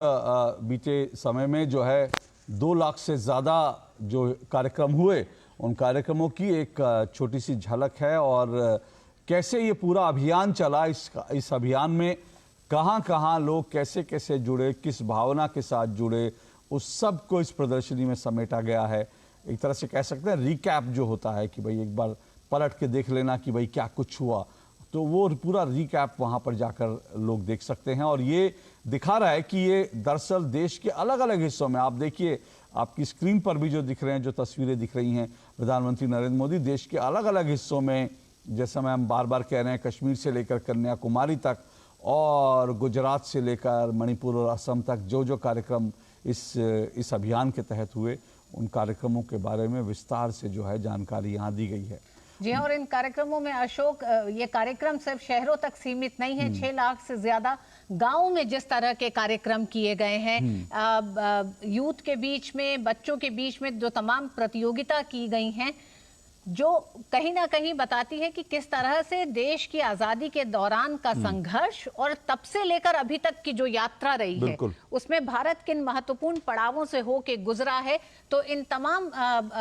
बीते समय में जो है 2 लाख से ज़्यादा जो कार्यक्रम हुए, उन कार्यक्रमों की एक छोटी सी झलक है। और कैसे ये पूरा अभियान चला, इस अभियान में कहाँ कहाँ लोग कैसे कैसे जुड़े, किस भावना के साथ जुड़े, उस सब को इस प्रदर्शनी में समेटा गया है। एक तरह से कह सकते हैं रिकैप जो होता है कि भाई एक बार पलट के देख लेना कि भाई क्या कुछ हुआ, तो वो पूरा रिकैप वहाँ पर जाकर लोग देख सकते हैं। और ये दिखा रहा है कि ये दरअसल देश के अलग अलग हिस्सों में, आप देखिए आपकी स्क्रीन पर भी जो दिख रहे हैं, जो तस्वीरें दिख रही हैं, प्रधानमंत्री नरेंद्र मोदी देश के अलग अलग हिस्सों में, जैसा मैं हम बार बार कह रहे हैं, कश्मीर से लेकर कन्याकुमारी तक और गुजरात से लेकर मणिपुर और असम तक जो जो कार्यक्रम इस अभियान के तहत हुए, उन कार्यक्रमों के बारे में विस्तार से जो है जानकारी यहाँ दी गई है। जी हाँ, और इन कार्यक्रमों में अशोक, ये कार्यक्रम सिर्फ शहरों तक सीमित नहीं है। 6 लाख से ज्यादा गांवों में जिस तरह के कार्यक्रम किए गए हैं, यूथ के बीच में, बच्चों के बीच में जो तमाम प्रतियोगिता की गई हैं, जो कहीं ना कहीं बताती है कि किस तरह से देश की आजादी के दौरान का संघर्ष और तब से लेकर अभी तक की जो यात्रा रही है, उसमें भारत किन महत्वपूर्ण पड़ावों से होके गुजरा है। तो इन तमाम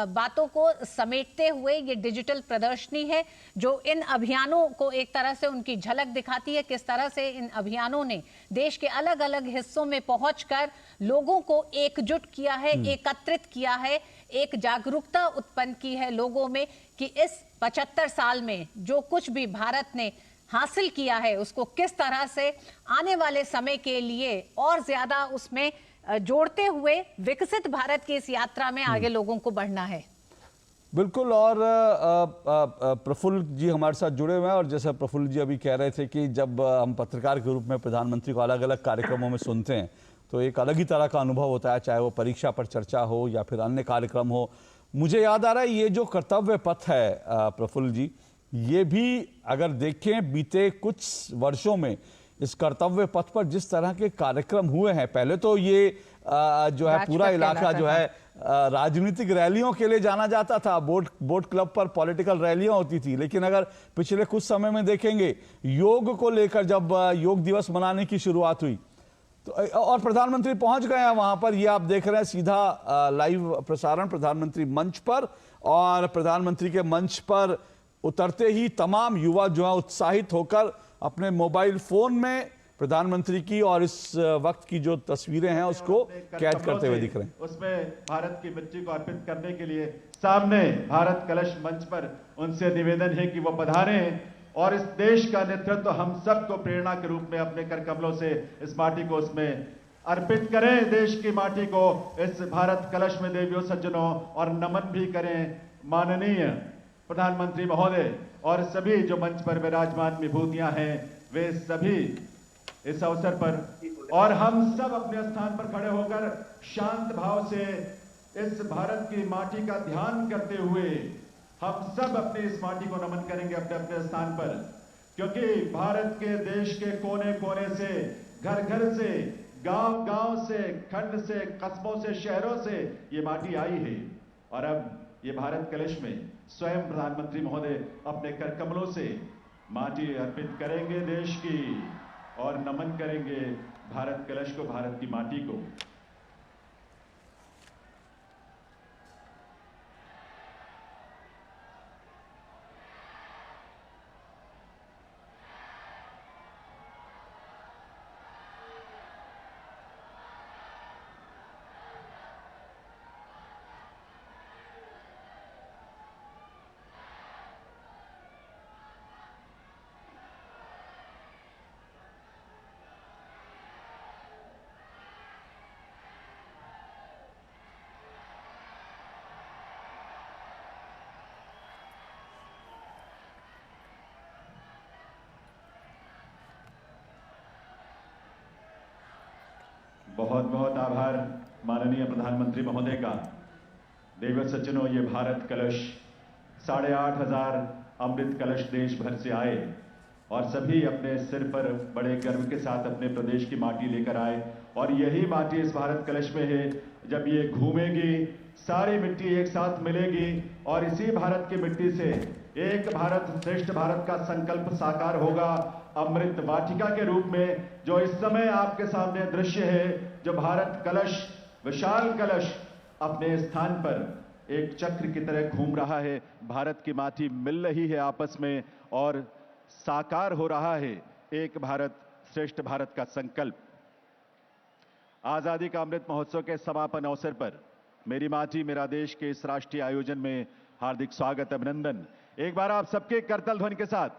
बातों को समेटते हुए ये डिजिटल प्रदर्शनी है जो इन अभियानों को एक तरह से उनकी झलक दिखाती है, किस तरह से इन अभियानों ने देश के अलग अलग हिस्सों में पहुंचकर लोगों को एकजुट किया है, एकत्रित किया है, एक जागरूकता उत्पन्न की है लोगों में कि इस 75 साल में जो कुछ भी भारत ने हासिल किया है, उसको किस तरह से आने वाले समय के लिए और ज्यादा उसमें जोड़ते हुए विकसित भारत की इस यात्रा में आगे लोगों को बढ़ना है। बिल्कुल। और प्रफुल्ल जी हमारे साथ जुड़े हुए हैं, और जैसा प्रफुल्ल जी अभी कह रहे थे कि जब हम पत्रकार के रूप में प्रधानमंत्री को अलग अलग कार्यक्रमों में सुनते हैं तो एक अलग ही तरह का अनुभव होता है, चाहे वो परीक्षा पर चर्चा हो या फिर अन्य कार्यक्रम हो। मुझे याद आ रहा है ये जो कर्तव्य पथ है प्रफुल्ल जी, ये भी अगर देखें बीते कुछ वर्षों में इस कर्तव्य पथ पर जिस तरह के कार्यक्रम हुए हैं, पहले तो ये जो है पूरा इलाका जो है राजनीतिक रैलियों के लिए जाना जाता था, बोट क्लब पर पॉलिटिकल रैलियां होती थी। लेकिन अगर पिछले कुछ समय में देखेंगे, योग को लेकर जब योग दिवस मनाने की शुरुआत हुई तो और प्रधानमंत्री पहुंच गए हैं वहां पर, ये आप देख रहे हैं सीधा लाइव प्रसारण प्रधानमंत्री मंच पर, और प्रधानमंत्री के मंच पर उतरते ही तमाम युवा जो है उत्साहित होकर अपने मोबाइल फोन में प्रधानमंत्री की और इस वक्त की जो तस्वीरें हैं उसको कैद करते हुए दिख रहे हैं। उसमें भारत की बच्ची को अर्पित करने के लिए सामने भारत कलश मंच पर उनसे निवेदन है कि वो पधारें और इस देश का नेतृत्व हम सबको प्रेरणा के रूप में अपने कर कमलों से इस माटी को उसमें अर्पित करें। देश की माटी को इस भारत कलश में देवियों सज्जनों और नमन भी करें माननीय प्रधानमंत्री महोदय और सभी जो मंच पर विराजमान विभूतियां हैं, वे सभी इस अवसर पर, और हम सब अपने स्थान पर खड़े होकर शांत भाव से इस भारत की माटी का ध्यान करते हुए हम सब अपनी इस माटी को नमन करेंगे अपने अपने स्थान पर, क्योंकि भारत के देश के कोने कोने से, घर घर से, गांव गांव से, खंड से, कस्बों से, शहरों से ये माटी आई है। और अब ये भारत कलश में स्वयं प्रधानमंत्री महोदय अपने कर कमलों से माटी अर्पित करेंगे देश की और नमन करेंगे भारत कलश को, भारत की माटी को। बहुत बहुत आभार माननीय प्रधानमंत्री महोदय का। देव सज्जनों, ये भारत कलश 8,500 अमृत कलश देश भर से आए और सभी अपने सिर पर बड़े गर्व के साथ अपने प्रदेश की माटी लेकर आए, और यही माटी इस भारत कलश में है। जब ये घूमेगी, सारी मिट्टी एक साथ मिलेगी और इसी भारत की मिट्टी से एक भारत श्रेष्ठ भारत का संकल्प साकार होगा अमृत वाटिका के रूप में। जो इस समय आपके सामने दृश्य है जो भारत कलश, विशाल कलश अपने स्थान पर एक चक्र की तरह घूम रहा है। भारत की माटी मिल रही है आपस में और साकार हो रहा है एक भारत श्रेष्ठ भारत का संकल्प। आजादी का अमृत महोत्सव के समापन अवसर पर मेरी माटी मेरा देश के इस राष्ट्रीय आयोजन में हार्दिक स्वागत, अभिनंदन। एक बार आप सबके करतल ध्वनि के साथ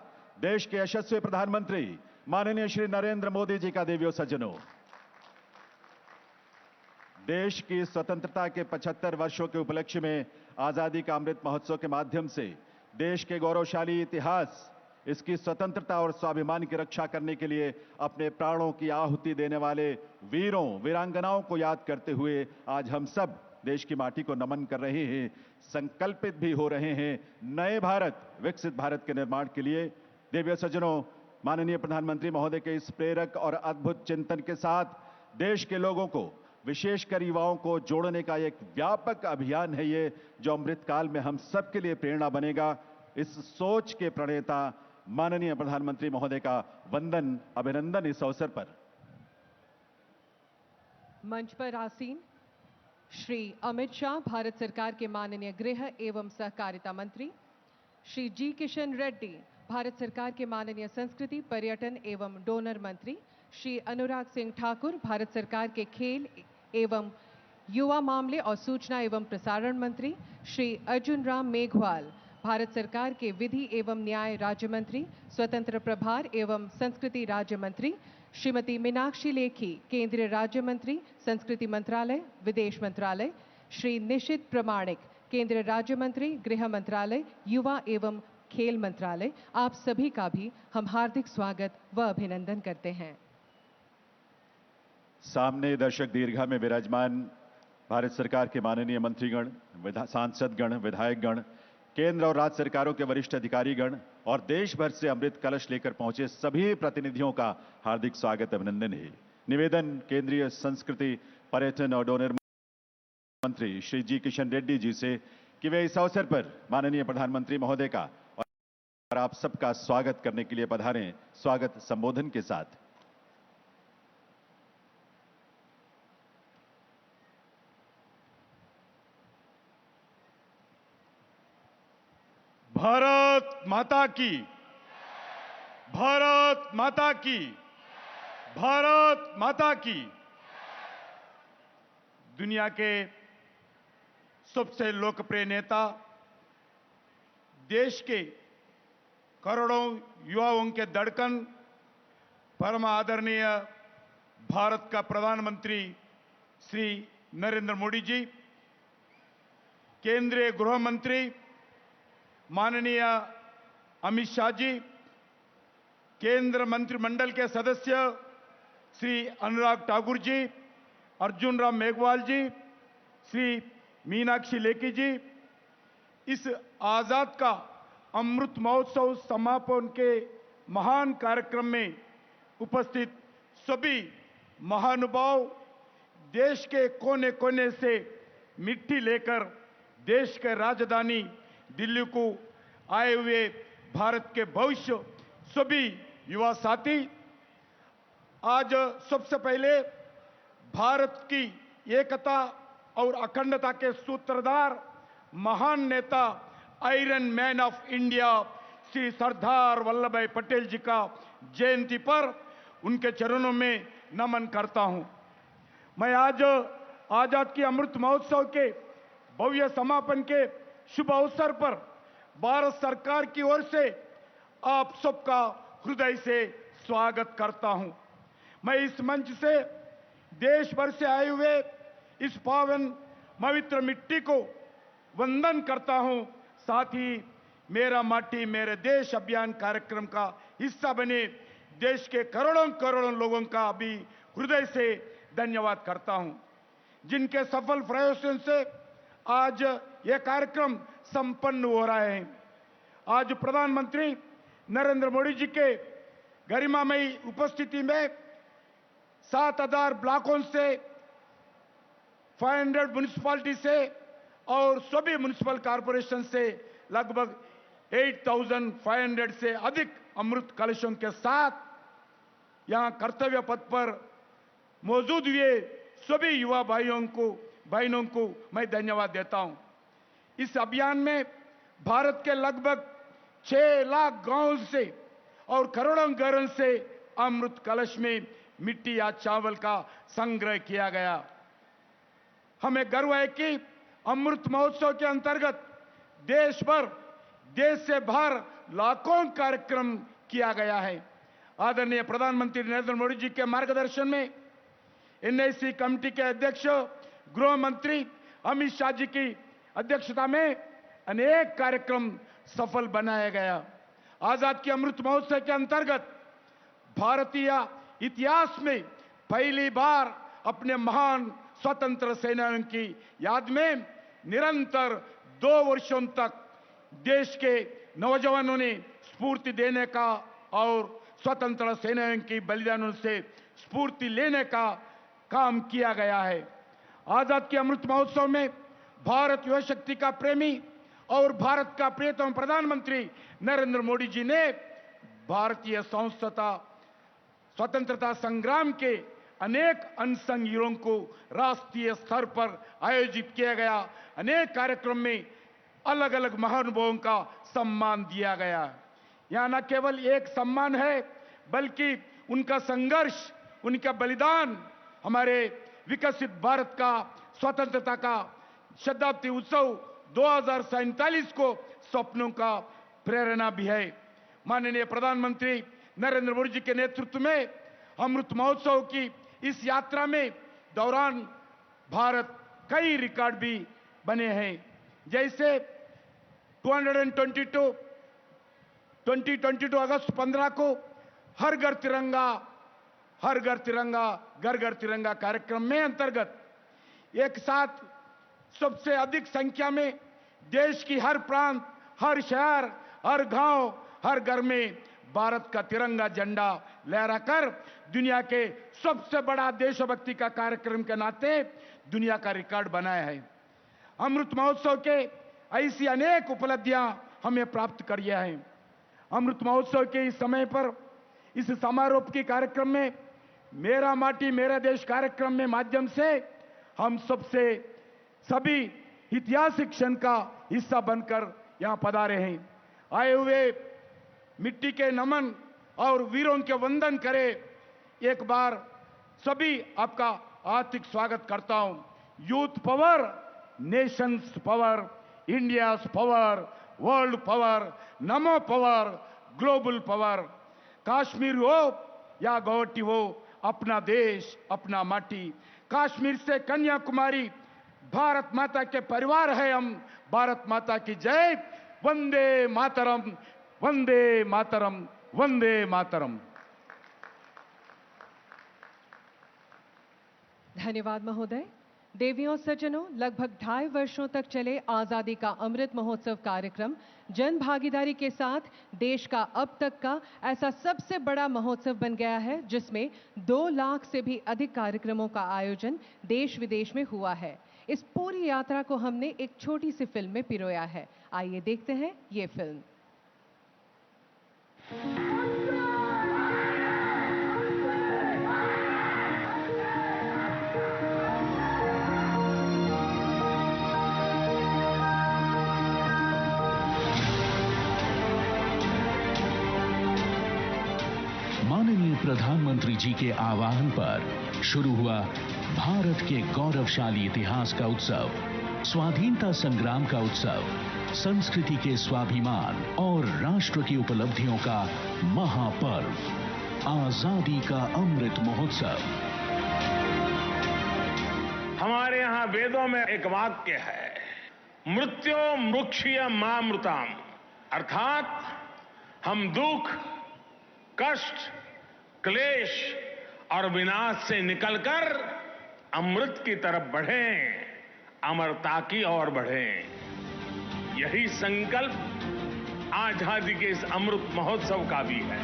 देश के यशस्वी प्रधानमंत्री माननीय श्री नरेंद्र मोदी जी का देवियों सज्जनों। देश की स्वतंत्रता के 75 वर्षों के उपलक्ष्य में आजादी का अमृत महोत्सव के माध्यम से देश के गौरवशाली इतिहास, इसकी स्वतंत्रता और स्वाभिमान की रक्षा करने के लिए अपने प्राणों की आहुति देने वाले वीरों वीरांगनाओं को याद करते हुए आज हम सब देश की माटी को नमन कर रहे हैं, संकल्पित भी हो रहे हैं नए भारत, विकसित भारत के निर्माण के लिए। देवियों सज्जनों, माननीय प्रधानमंत्री महोदय के इस प्रेरक और अद्भुत चिंतन के साथ देश के लोगों को, विशेषकर युवाओं को जोड़ने का एक व्यापक अभियान है ये, जो अमृतकाल में हम सबके लिए प्रेरणा बनेगा। इस सोच के प्रणेता माननीय प्रधानमंत्री महोदय का वंदन, अभिनंदन इस अवसर पर। मंच पर आसीन श्री अमित शाह, भारत सरकार के माननीय गृह एवं सहकारिता मंत्री, श्री जी किशन रेड्डी, भारत सरकार के माननीय संस्कृति, पर्यटन एवं डोनर मंत्री, श्री अनुराग सिंह ठाकुर, भारत सरकार के खेल एवं युवा मामले और सूचना एवं प्रसारण मंत्री, श्री अर्जुन राम मेघवाल, भारत सरकार के विधि एवं न्याय राज्य मंत्री, स्वतंत्र प्रभार एवं संस्कृति राज्य मंत्री, श्रीमती मीनाक्षी लेखी, केंद्रीय राज्य मंत्री, संस्कृति मंत्रालय, विदेश मंत्रालय, श्री निशित प्रमाणिक, केंद्रीय राज्य मंत्री, गृह मंत्रालय, युवा एवं खेल मंत्रालय, आप सभी का भी हम हार्दिक स्वागत व अभिनंदन करते हैं। सामने दर्शक दीर्घा में विराजमान भारत सरकार के माननीय मंत्रीगण, सांसदगण, विधायकगण, केंद्र और राज्य सरकारों के वरिष्ठ अधिकारीगण और देश भर से अमृत कलश लेकर पहुंचे सभी प्रतिनिधियों का हार्दिक स्वागत, अभिनंदन है। निवेदन केंद्रीय संस्कृति, पर्यटन और डोनर मंत्री श्री जी किशन रेड्डी जी से कि वे इस अवसर पर माननीय प्रधानमंत्री महोदय का और आप सबका स्वागत करने के लिए पधारें, स्वागत संबोधन के साथ। भारत माता की, भारत माता की, भारत माता की। दुनिया के सबसे लोकप्रिय नेता, देश के करोड़ों युवाओं के धड़कन, परम आदरणीय भारत का प्रधानमंत्री श्री नरेंद्र मोदी जी, केंद्रीय गृह मंत्री माननीय अमित शाह जी, केंद्र मंत्रिमंडल के सदस्य श्री अनुराग ठाकुर जी, अर्जुन राम मेघवाल जी, श्री मीनाक्षी लेखी जी, इस आजाद का अमृत महोत्सव समापन के महान कार्यक्रम में उपस्थित सभी महानुभाव, देश के कोने कोने से मिट्टी लेकर देश के राजधानी दिल्ली को आए हुए भारत के भविष्य सभी युवा साथी, आज सबसे पहले भारत की एकता और अखंडता के सूत्रधार, महान नेता, iron man of India Shri Sardar Vallabhbhai Patel जी का जयंती पर उनके चरणों में नमन करता हूं। मैं आज आजाद की अमृत महोत्सव के भव्य समापन के शुभ अवसर पर भारत सरकार की ओर से आप सबका हृदय से स्वागत करता हूं। मैं इस मंच से देश भर से आए हुए इस पावन पवित्र मिट्टी को वंदन करता हूं। साथ ही मेरा माटी मेरे देश अभियान कार्यक्रम का हिस्सा बने देश के करोड़ों करोड़ों लोगों का भी हृदय से धन्यवाद करता हूं, जिनके सफल प्रयासों से आज यह कार्यक्रम संपन्न हो रहा है। आज प्रधानमंत्री नरेंद्र मोदी जी के गरिमामयी उपस्थिति में 7000 ब्लॉकों से 500 म्युनिसिपैलिटी से और सभी म्युनिसिपल कॉर्पोरेशन से लगभग 8500 से अधिक अमृत कलशों के साथ यहां कर्तव्य पथ पर मौजूद हुए सभी युवा बहनों को मैं धन्यवाद देता हूं। इस अभियान में भारत के लगभग 6 लाख गांवों से और करोड़ों घरों से अमृत कलश में मिट्टी या चावल का संग्रह किया गया। हमें गर्व है कि अमृत महोत्सव के अंतर्गत देश से बाहर लाखों कार्यक्रम किया गया है। आदरणीय प्रधानमंत्री नरेंद्र मोदी जी के मार्गदर्शन में एनआईसी कमेटी के अध्यक्ष गृह मंत्री अमित शाह जी की अध्यक्षता में अनेक कार्यक्रम सफल बनाया गया। आजाद के अमृत महोत्सव के अंतर्गत भारतीय इतिहास में पहली बार अपने महान स्वतंत्र सेनानियों की याद में निरंतर 2 वर्षों तक देश के नौजवानों ने स्फूर्ति देने का और स्वतंत्र सेनानियों की बलिदानों से स्फूर्ति लेने का काम किया गया है। आजाद के अमृत महोत्सव में भारत युवा शक्ति का प्रेमी और भारत का प्रियतम प्रधानमंत्री नरेंद्र मोदी जी ने भारतीय स्वतंत्रता संग्राम के अनेक अनसंग हीरों को राष्ट्रीय स्तर पर आयोजित किया गया अनेक कार्यक्रम में अलग अलग महानुभावों का सम्मान दिया गया। यहां न केवल एक सम्मान है बल्कि उनका संघर्ष, उनका बलिदान हमारे विकसित भारत का स्वतंत्रता का शताब्दी उत्सव 2047 को सपनों का प्रेरणा भी है। माननीय प्रधानमंत्री नरेंद्र मोदी जी के नेतृत्व में अमृत महोत्सव की इस यात्रा में दौरान भारत कई रिकॉर्ड भी बने हैं, जैसे 2022 अगस्त 15 को हर घर तिरंगा घर घर तिरंगा कार्यक्रम में अंतर्गत एक साथ सबसे अधिक संख्या में देश की हर प्रांत, हर शहर, हर गांव, हर घर में भारत का तिरंगा झंडा लहराकर दुनिया के सबसे बड़ा देशभक्ति का कार्यक्रम के नाते दुनिया का रिकॉर्ड बनाया है। अमृत महोत्सव के ऐसी अनेक उपलब्धियां हमें प्राप्त करिए हैं। अमृत महोत्सव के इस समय पर इस समारोह के कार्यक्रम में मेरा माटी मेरा देश कार्यक्रम में माध्यम से हम सभी ऐतिहासिक क्षण का हिस्सा बनकर यहां पधारे हैं। आए हुए मिट्टी के नमन और वीरों के वंदन करें। एक बार सभी आपका हार्दिक स्वागत करता हूं। Youth power, Nations power, India's power, world power, नमो पावर, ग्लोबल पावर। कश्मीर हो या गुवाहाटी हो, अपना देश, अपना माटी। कश्मीर से कन्याकुमारी भारत माता के परिवार है हम। भारत माता की जय। वंदे मातरम, वंदे मातरम, वंदे मातरम। धन्यवाद महोदय। देवियों सज्जनों, लगभग 2.5 वर्षों तक चले आजादी का अमृत महोत्सव कार्यक्रम जन भागीदारी के साथ देश का अब तक का ऐसा सबसे बड़ा महोत्सव बन गया है, जिसमें 2 लाख से भी अधिक कार्यक्रमों का आयोजन देश विदेश में हुआ है। इस पूरी यात्रा को हमने एक छोटी सी फिल्म में पिरोया है। आइए देखते हैं ये फिल्म। माननीय प्रधानमंत्री जी के आह्वान पर शुरू हुआ भारत के गौरवशाली इतिहास का उत्सव, स्वाधीनता संग्राम का उत्सव, संस्कृति के स्वाभिमान और राष्ट्र की उपलब्धियों का महापर्व, आजादी का अमृत महोत्सव। हमारे यहाँ वेदों में एक वाक्य है, मृत्यो मृक्षीय मामृताम, अर्थात हम दुख, कष्ट, क्लेश और विनाश से निकलकर अमृत की तरफ बढ़ें, अमरता की ओर बढ़ें। यही संकल्प आजादी के इस अमृत महोत्सव का भी है।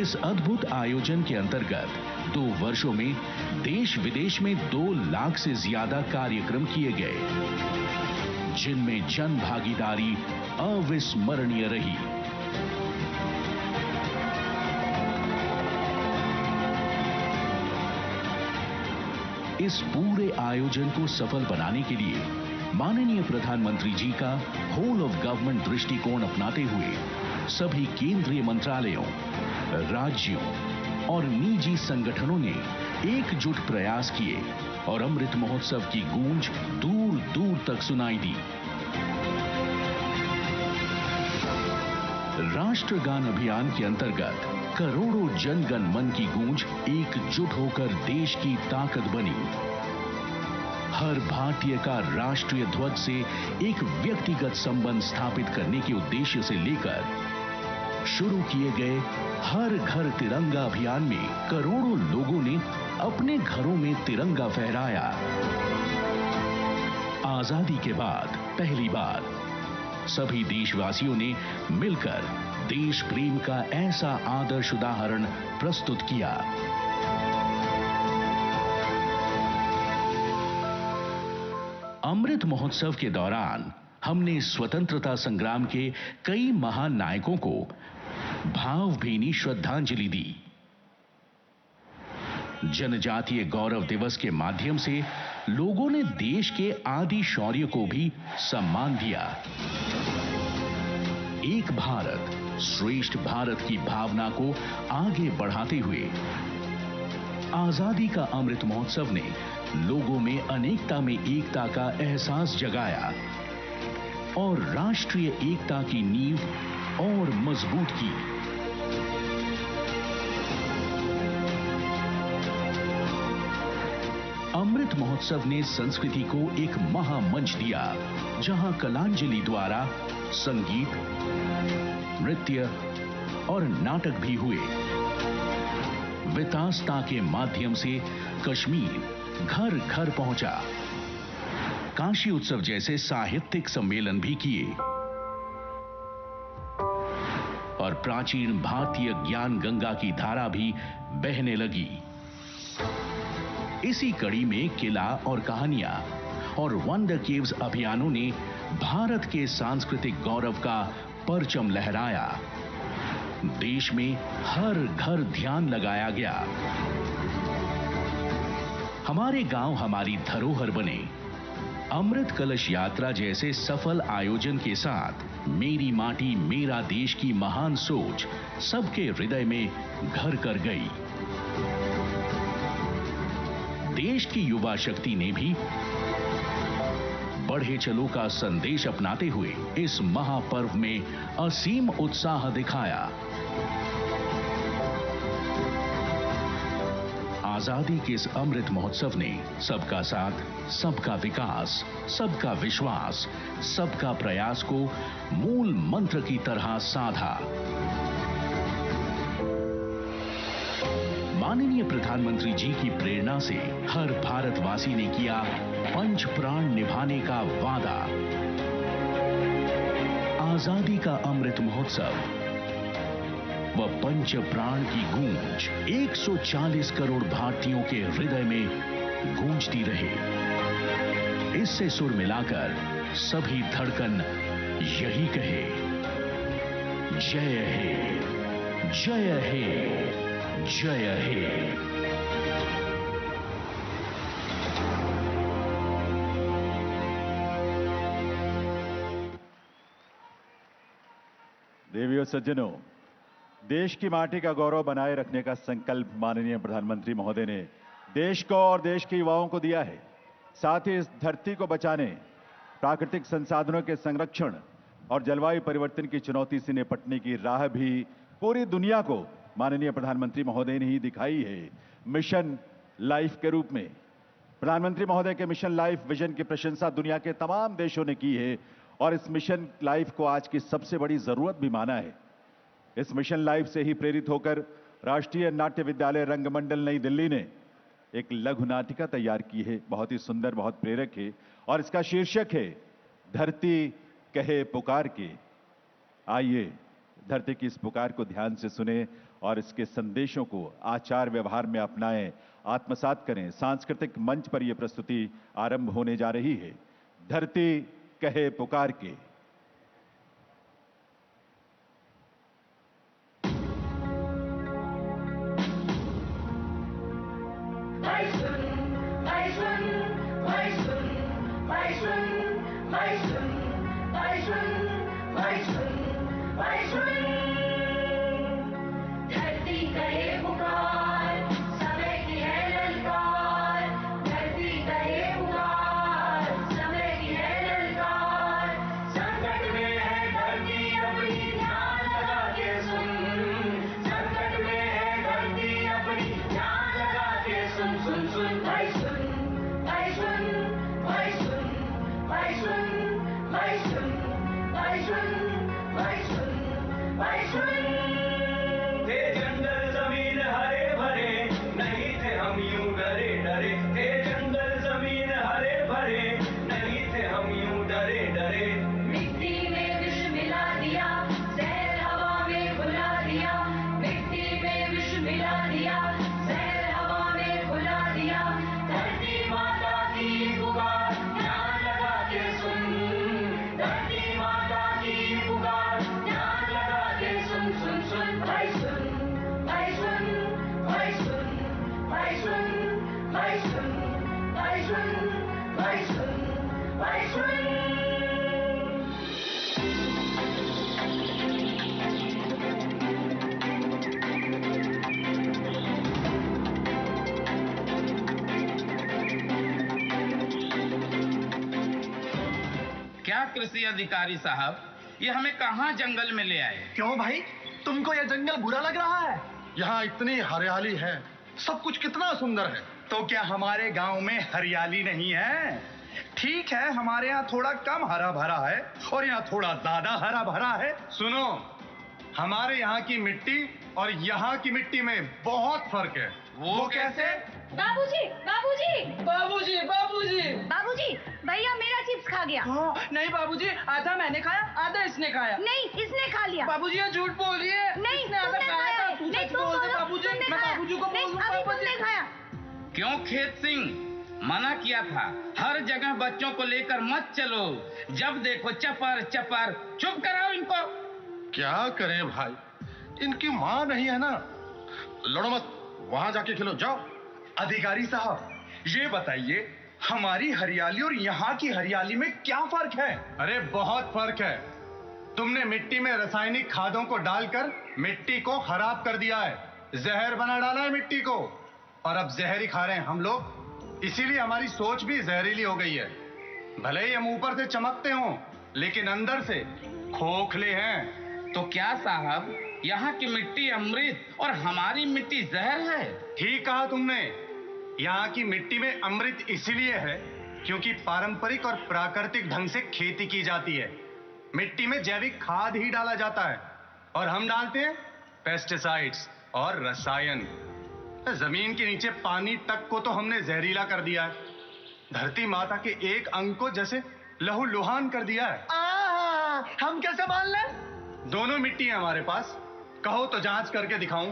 इस अद्भुत आयोजन के अंतर्गत 2 वर्षों में देश विदेश में 2 लाख से ज्यादा कार्यक्रम किए गए, जिनमें जन भागीदारी अविस्मरणीय रही। इस पूरे आयोजन को सफल बनाने के लिए माननीय प्रधानमंत्री जी का होल ऑफ गवर्नमेंट दृष्टिकोण अपनाते हुए सभी केंद्रीय मंत्रालयों, राज्यों और निजी संगठनों ने एकजुट प्रयास किए और अमृत महोत्सव की गूंज दूर दूर तक सुनाई दी। राष्ट्रगान अभियान के अंतर्गत करोड़ों जन गण मन की गूंज एकजुट होकर देश की ताकत बनी। हर भारतीय का राष्ट्रीय ध्वज से एक व्यक्तिगत संबंध स्थापित करने के उद्देश्य से लेकर शुरू किए गए हर घर तिरंगा अभियान में करोड़ों लोगों ने अपने घरों में तिरंगा फहराया। आजादी के बाद पहली बार सभी देशवासियों ने मिलकर देश प्रेम का ऐसा आदर्श उदाहरण प्रस्तुत किया। अमृत महोत्सव के दौरान हमने स्वतंत्रता संग्राम के कई महान नायकों को भावभीनी श्रद्धांजलि दी। जनजातीय गौरव दिवस के माध्यम से लोगों ने देश के आदि शौर्य को भी सम्मान दिया। एक भारत श्रेष्ठ भारत की भावना को आगे बढ़ाते हुए आजादी का अमृत महोत्सव ने लोगों में अनेकता में एकता का एहसास जगाया और राष्ट्रीय एकता की नींव और मजबूत की। अमृत महोत्सव ने संस्कृति को एक महामंच दिया, जहां कलांजलि द्वारा संगीत, नृत्य और नाटक भी हुए। वितास्ता के माध्यम से कश्मीर घर घर पहुंचा। काशी उत्सव जैसे साहित्यिक सम्मेलन भी किए और प्राचीन भारतीय ज्ञान गंगा की धारा भी बहने लगी। इसी कड़ी में किला और कहानियां और वंडर केव्स अभियानों ने भारत के सांस्कृतिक गौरव का परचम लहराया। देश में हर घर ध्यान लगाया गया। हमारे गांव हमारी धरोहर बने। अमृत कलश यात्रा जैसे सफल आयोजन के साथ मेरी माटी मेरा देश की महान सोच सबके हृदय में घर कर गई। देश की युवा शक्ति ने भी बढ़े चलो का संदेश अपनाते हुए इस महापर्व में असीम उत्साह दिखाया। आजादी के इस अमृत महोत्सव ने सबका साथ, सबका विकास, सबका विश्वास, सबका प्रयास को मूल मंत्र की तरह साधा। माननीय प्रधानमंत्री जी की प्रेरणा से हर भारतवासी ने किया पंच प्राण निभाने का वादा। आजादी का अमृत महोत्सव व पंच प्राण की गूंज 140 करोड़ भारतीयों के हृदय में गूंजती रहे। इससे सुर मिलाकर सभी धड़कन यही कहे, जय हे, जय हे, जय हे। देवियों सज्जनों, देश की माटी का गौरव बनाए रखने का संकल्प माननीय प्रधानमंत्री महोदय ने देश को और देश के युवाओं को दिया है। साथ ही इस धरती को बचाने, प्राकृतिक संसाधनों के संरक्षण और जलवायु परिवर्तन की चुनौती से निपटने की राह भी पूरी दुनिया को माननीय प्रधानमंत्री महोदय ने ही दिखाई है, मिशन लाइफ के रूप में। प्रधानमंत्री महोदय के मिशन लाइफ विजन की प्रशंसा दुनिया के तमाम देशों ने की है और इस मिशन लाइफ को आज की सबसे बड़ी जरूरत भी माना है। इस मिशन लाइफ से ही प्रेरित होकर राष्ट्रीय नाट्य विद्यालय रंगमंडल नई दिल्ली ने एक लघु नाटिका तैयार की है, बहुत ही सुंदर, बहुत प्रेरक है और इसका शीर्षक है धरती कहे पुकार के। आइए धरती की इस पुकार को ध्यान से सुने और इसके संदेशों को आचार व्यवहार में अपनाएं, आत्मसात करें। सांस्कृतिक मंच पर यह प्रस्तुति आरंभ होने जा रही है। धरती कहे पुकार के। भाई सुन धरती कहे पुकार, समय की है ललकार। धरती कहे पुकार, समय की है ललकार। संकट में है धरती अपनी, ध्यान लगा के सुन। संकट में है धरती अपनी, ध्यान लगा के सुन। सुन सुन भाई सुन, भाई सुन, भाई सुन, भाई सुन, भाई सुन, भाई सुन, भाई सुन, भाई सुन। थे जंगल जमीन हरे भरे, नहीं थे हम यूं डरे डरे। थे जंगल जमीन हरे भरे, नहीं थे हम यूं डरे डरे। मिट्टी में विष मिला दिया, जहर हवा में घुला दिया। मिट्टी में विष मिला दिया, जहर हवा में घुला दिया। धरती माता की पुकार, ध्यान लगा के सुन। धरती माता की पुकार, ध्यान लगा के सुन। सुन सुन भाई सुन, भाई सुन, भाई सुन, भाई सुन, भाई सुन, भाई सुन, भाई सुन, भाई सुन। क्या कृषि अधिकारी साहब, ये हमें कहाँ जंगल में ले आए? क्यों भाई, तुमको यह जंगल बुरा लग रहा है? यहाँ इतनी हरियाली है, सब कुछ कितना सुंदर है। तो क्या हमारे गांव में हरियाली नहीं है? ठीक है, हमारे यहाँ थोड़ा कम हरा भरा है और यहाँ थोड़ा ज्यादा हरा भरा है। सुनो, हमारे यहाँ की मिट्टी और यहाँ की मिट्टी में बहुत फर्क है। वो कैसे? बाबूजी, बाबूजी, बाबूजी बाबूजी बाबूजी, भैया मेरा चिप्स खा गया। नहीं बाबूजी, आधा मैंने खाया, आधा इसने खाया। नहीं, इसने खा लिया। बाबूजी ये झूठ बोल रही है। नहीं, इसने आधा तुमने खाया खाया था। है। तू नहीं, सच तुम बोल दे बोलो, बाबूजी। तुमने मैं खाया। बाबूजी को नहीं, बोल दूंगा अभी बाबूजी। तुमने खाया। क्यों खेत सिंह, मना किया था हर जगह बच्चों को लेकर मत चलो। जब देखो चपर चपर। चुप कराओ इनको। क्या करें भाई, इनकी माँ नहीं है ना। लड़ो मत, वहां जाके खेलो, जाओ। अधिकारी साहब, ये बताइए हमारी हरियाली और यहाँ की हरियाली में क्या फर्क है? अरे बहुत फर्क है। तुमने मिट्टी में रासायनिक खादों को डालकर मिट्टी को खराब कर दिया है, जहर बना डाला है मिट्टी को, और अब जहर ही खा रहे हैं हम लोग। इसीलिए हमारी सोच भी जहरीली हो गई है। भले ही हम ऊपर से चमकते हों, लेकिन अंदर से खोखले हैं। तो क्या साहब, यहाँ की मिट्टी अमृत और हमारी मिट्टी जहर है? ठीक कहा तुमने। यहाँ की मिट्टी में अमृत इसीलिए है क्योंकि पारंपरिक और प्राकृतिक ढंग से खेती की जाती है। मिट्टी में जैविक खाद ही डाला जाता है और हम डालते हैं पेस्टिसाइड्स और रसायन। जमीन के नीचे पानी तक को तो हमने जहरीला कर दिया है। धरती माता के एक अंग को जैसे लहूलुहान कर दिया है। हम कैसे मान लें? दोनों मिट्टी है हमारे पास, कहो तो जांच करके दिखाऊं।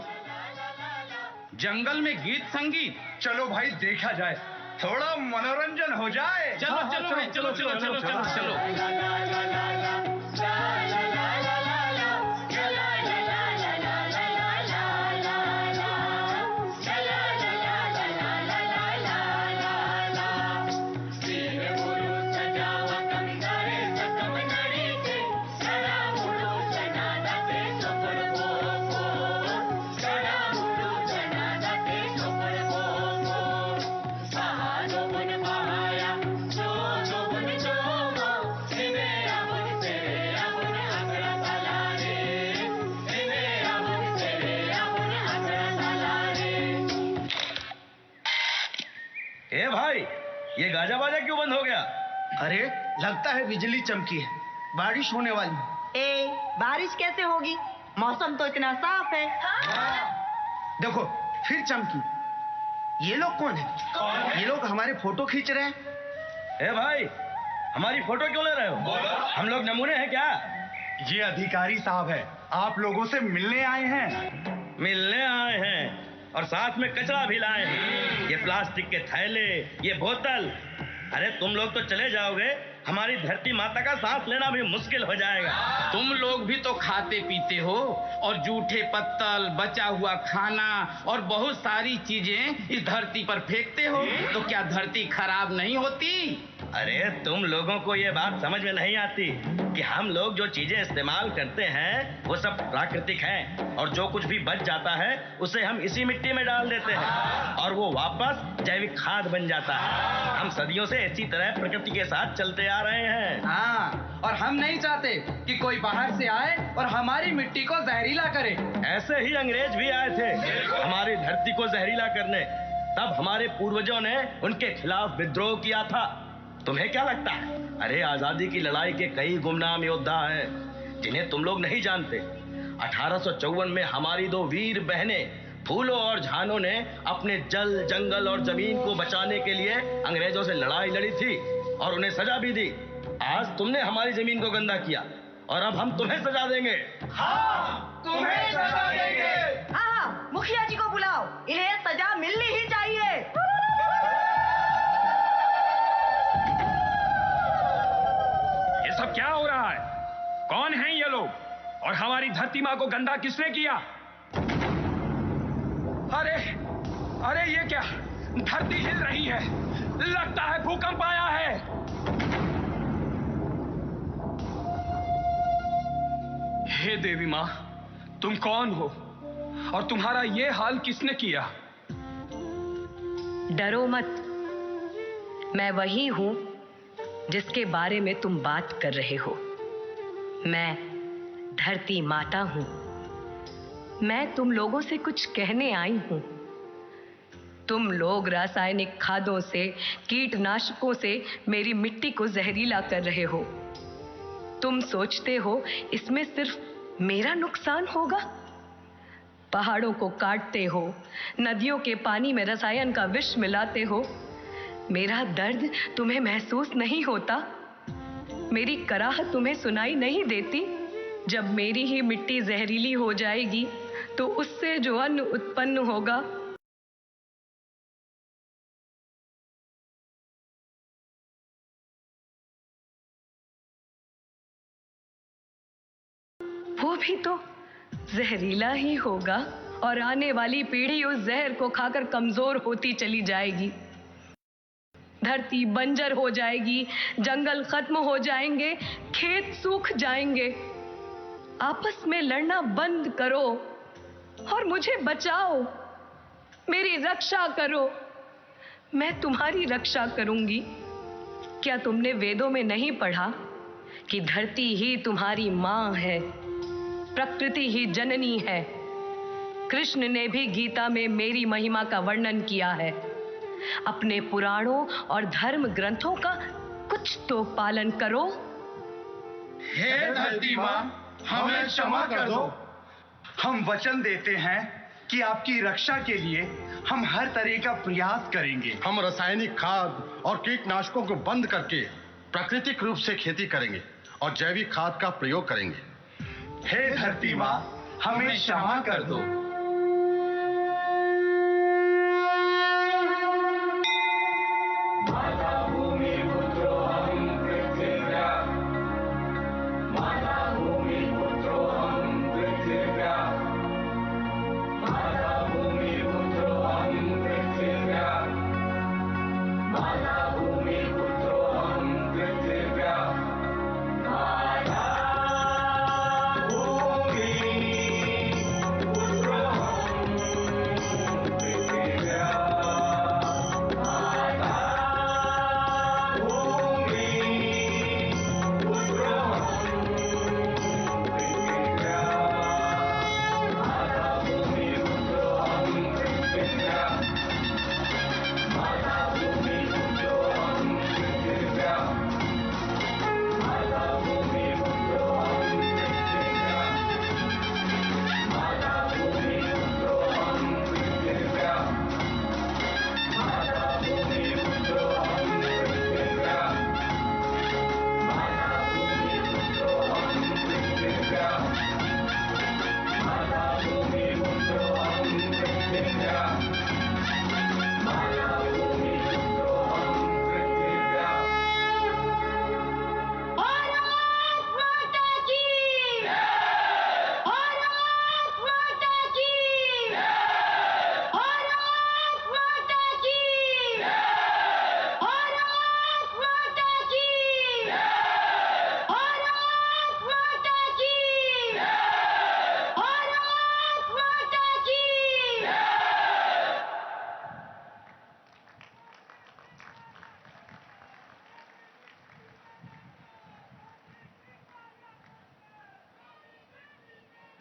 जंगल में गीत संगीत। चलो भाई देखा जाए, थोड़ा मनोरंजन हो जाए। चलो चलो भाई, चलो चलो चलो चलो चलो। ए भाई, ये गाजा बाजा क्यों बंद हो गया? अरे लगता है बिजली चमकी है, बारिश होने वाली। ए, बारिश कैसे होगी? मौसम तो इतना साफ है। देखो फिर चमकी। ये लोग कौन है? ये लोग हमारे फोटो खींच रहे हैं। ए भाई, हमारी फोटो क्यों ले रहे हो? हम लोग नमूने हैं क्या? ये अधिकारी साहब है, आप लोगों से मिलने आए हैं। मिलने आए हैं और साथ में कचरा भी लाए हैं। ये प्लास्टिक के थैले, ये बोतल। अरे तुम लोग तो चले जाओगे, हमारी धरती माता का सांस लेना भी मुश्किल हो जाएगा। तुम लोग भी तो खाते पीते हो और जूठे पत्तल, बचा हुआ खाना और बहुत सारी चीजें इस धरती पर फेंकते हो, तो क्या धरती खराब नहीं होती? अरे तुम लोगों को ये बात समझ में नहीं आती कि हम लोग जो चीजें इस्तेमाल करते हैं वो सब प्राकृतिक हैं और जो कुछ भी बच जाता है उसे हम इसी मिट्टी में डाल देते हैं और वो वापस जैविक खाद बन जाता है। हम सदियों से इसी तरह प्रकृति के साथ चलते आ रहे हैं। हाँ, और हम नहीं चाहते कि कोई बाहर से आए और हमारी मिट्टी को जहरीला करे। ऐसे ही अंग्रेज भी आए थे हमारी धरती को जहरीला करने। तब हमारे पूर्वजों ने उनके खिलाफ विद्रोह किया था। तुम्हें क्या लगता है? अरे आजादी की लड़ाई के कई गुमनाम योद्धा हैं जिन्हें तुम लोग नहीं जानते। 1854 में हमारी दो वीर बहनें फूलों और झानों ने अपने जल, जंगल और जमीन को बचाने के लिए अंग्रेजों से लड़ाई लड़ी थी और उन्हें सजा भी दी। आज तुमने हमारी जमीन को गंदा किया और अब हम तुम्हें सजा देंगे। हाँ, तुम्हें सजा देंगे। हाँ, मुखिया जी को बुलाओ, इन्हें सजा मिलनी ही चाहिए। ये सब क्या हो रहा है? कौन हैं ये लोग और हमारी धरती माँ को गंदा किसने किया? अरे अरे ये क्या? धरती हिल रही है, लगता है भूकंप आया है। हे देवी माँ, तुम कौन हो और तुम्हारा ये हाल किसने किया? डरो मत, मैं वही हूं जिसके बारे में तुम बात कर रहे हो। मैं धरती माता हूं। मैं तुम लोगों से कुछ कहने आई हूं। तुम लोग रासायनिक खादों से, कीटनाशकों से मेरी मिट्टी को जहरीला कर रहे हो। तुम सोचते हो इसमें सिर्फ मेरा नुकसान होगा? पहाड़ों को काटते हो, नदियों के पानी में रसायन का विष मिलाते हो। मेरा दर्द तुम्हें महसूस नहीं होता? मेरी कराहत तुम्हें सुनाई नहीं देती? जब मेरी ही मिट्टी जहरीली हो जाएगी तो उससे जो अन्न उत्पन्न होगा वो भी तो जहरीला ही होगा और आने वाली पीढ़ी उस जहर को खाकर कमजोर होती चली जाएगी। धरती बंजर हो जाएगी, जंगल खत्म हो जाएंगे, खेत सूख जाएंगे। आपस में लड़ना बंद करो और मुझे बचाओ, मेरी रक्षा करो। मैं तुम्हारी रक्षा करूंगी। क्या तुमने वेदों में नहीं पढ़ा कि धरती ही तुम्हारी मां है, प्रकृति ही जननी है? कृष्ण ने भी गीता में मेरी महिमा का वर्णन किया है। अपने पुराणों और धर्म ग्रंथों का कुछ तो पालन करो। हे धरती मां, हमें क्षमा कर दो। हम वचन देते हैं कि आपकी रक्षा के लिए हम हर तरह का प्रयास करेंगे। हम रासायनिक खाद और कीटनाशकों को बंद करके प्राकृतिक रूप से खेती करेंगे और जैविक खाद का प्रयोग करेंगे। हे धरती मां, हमें क्षमा कर दो। पुत्रो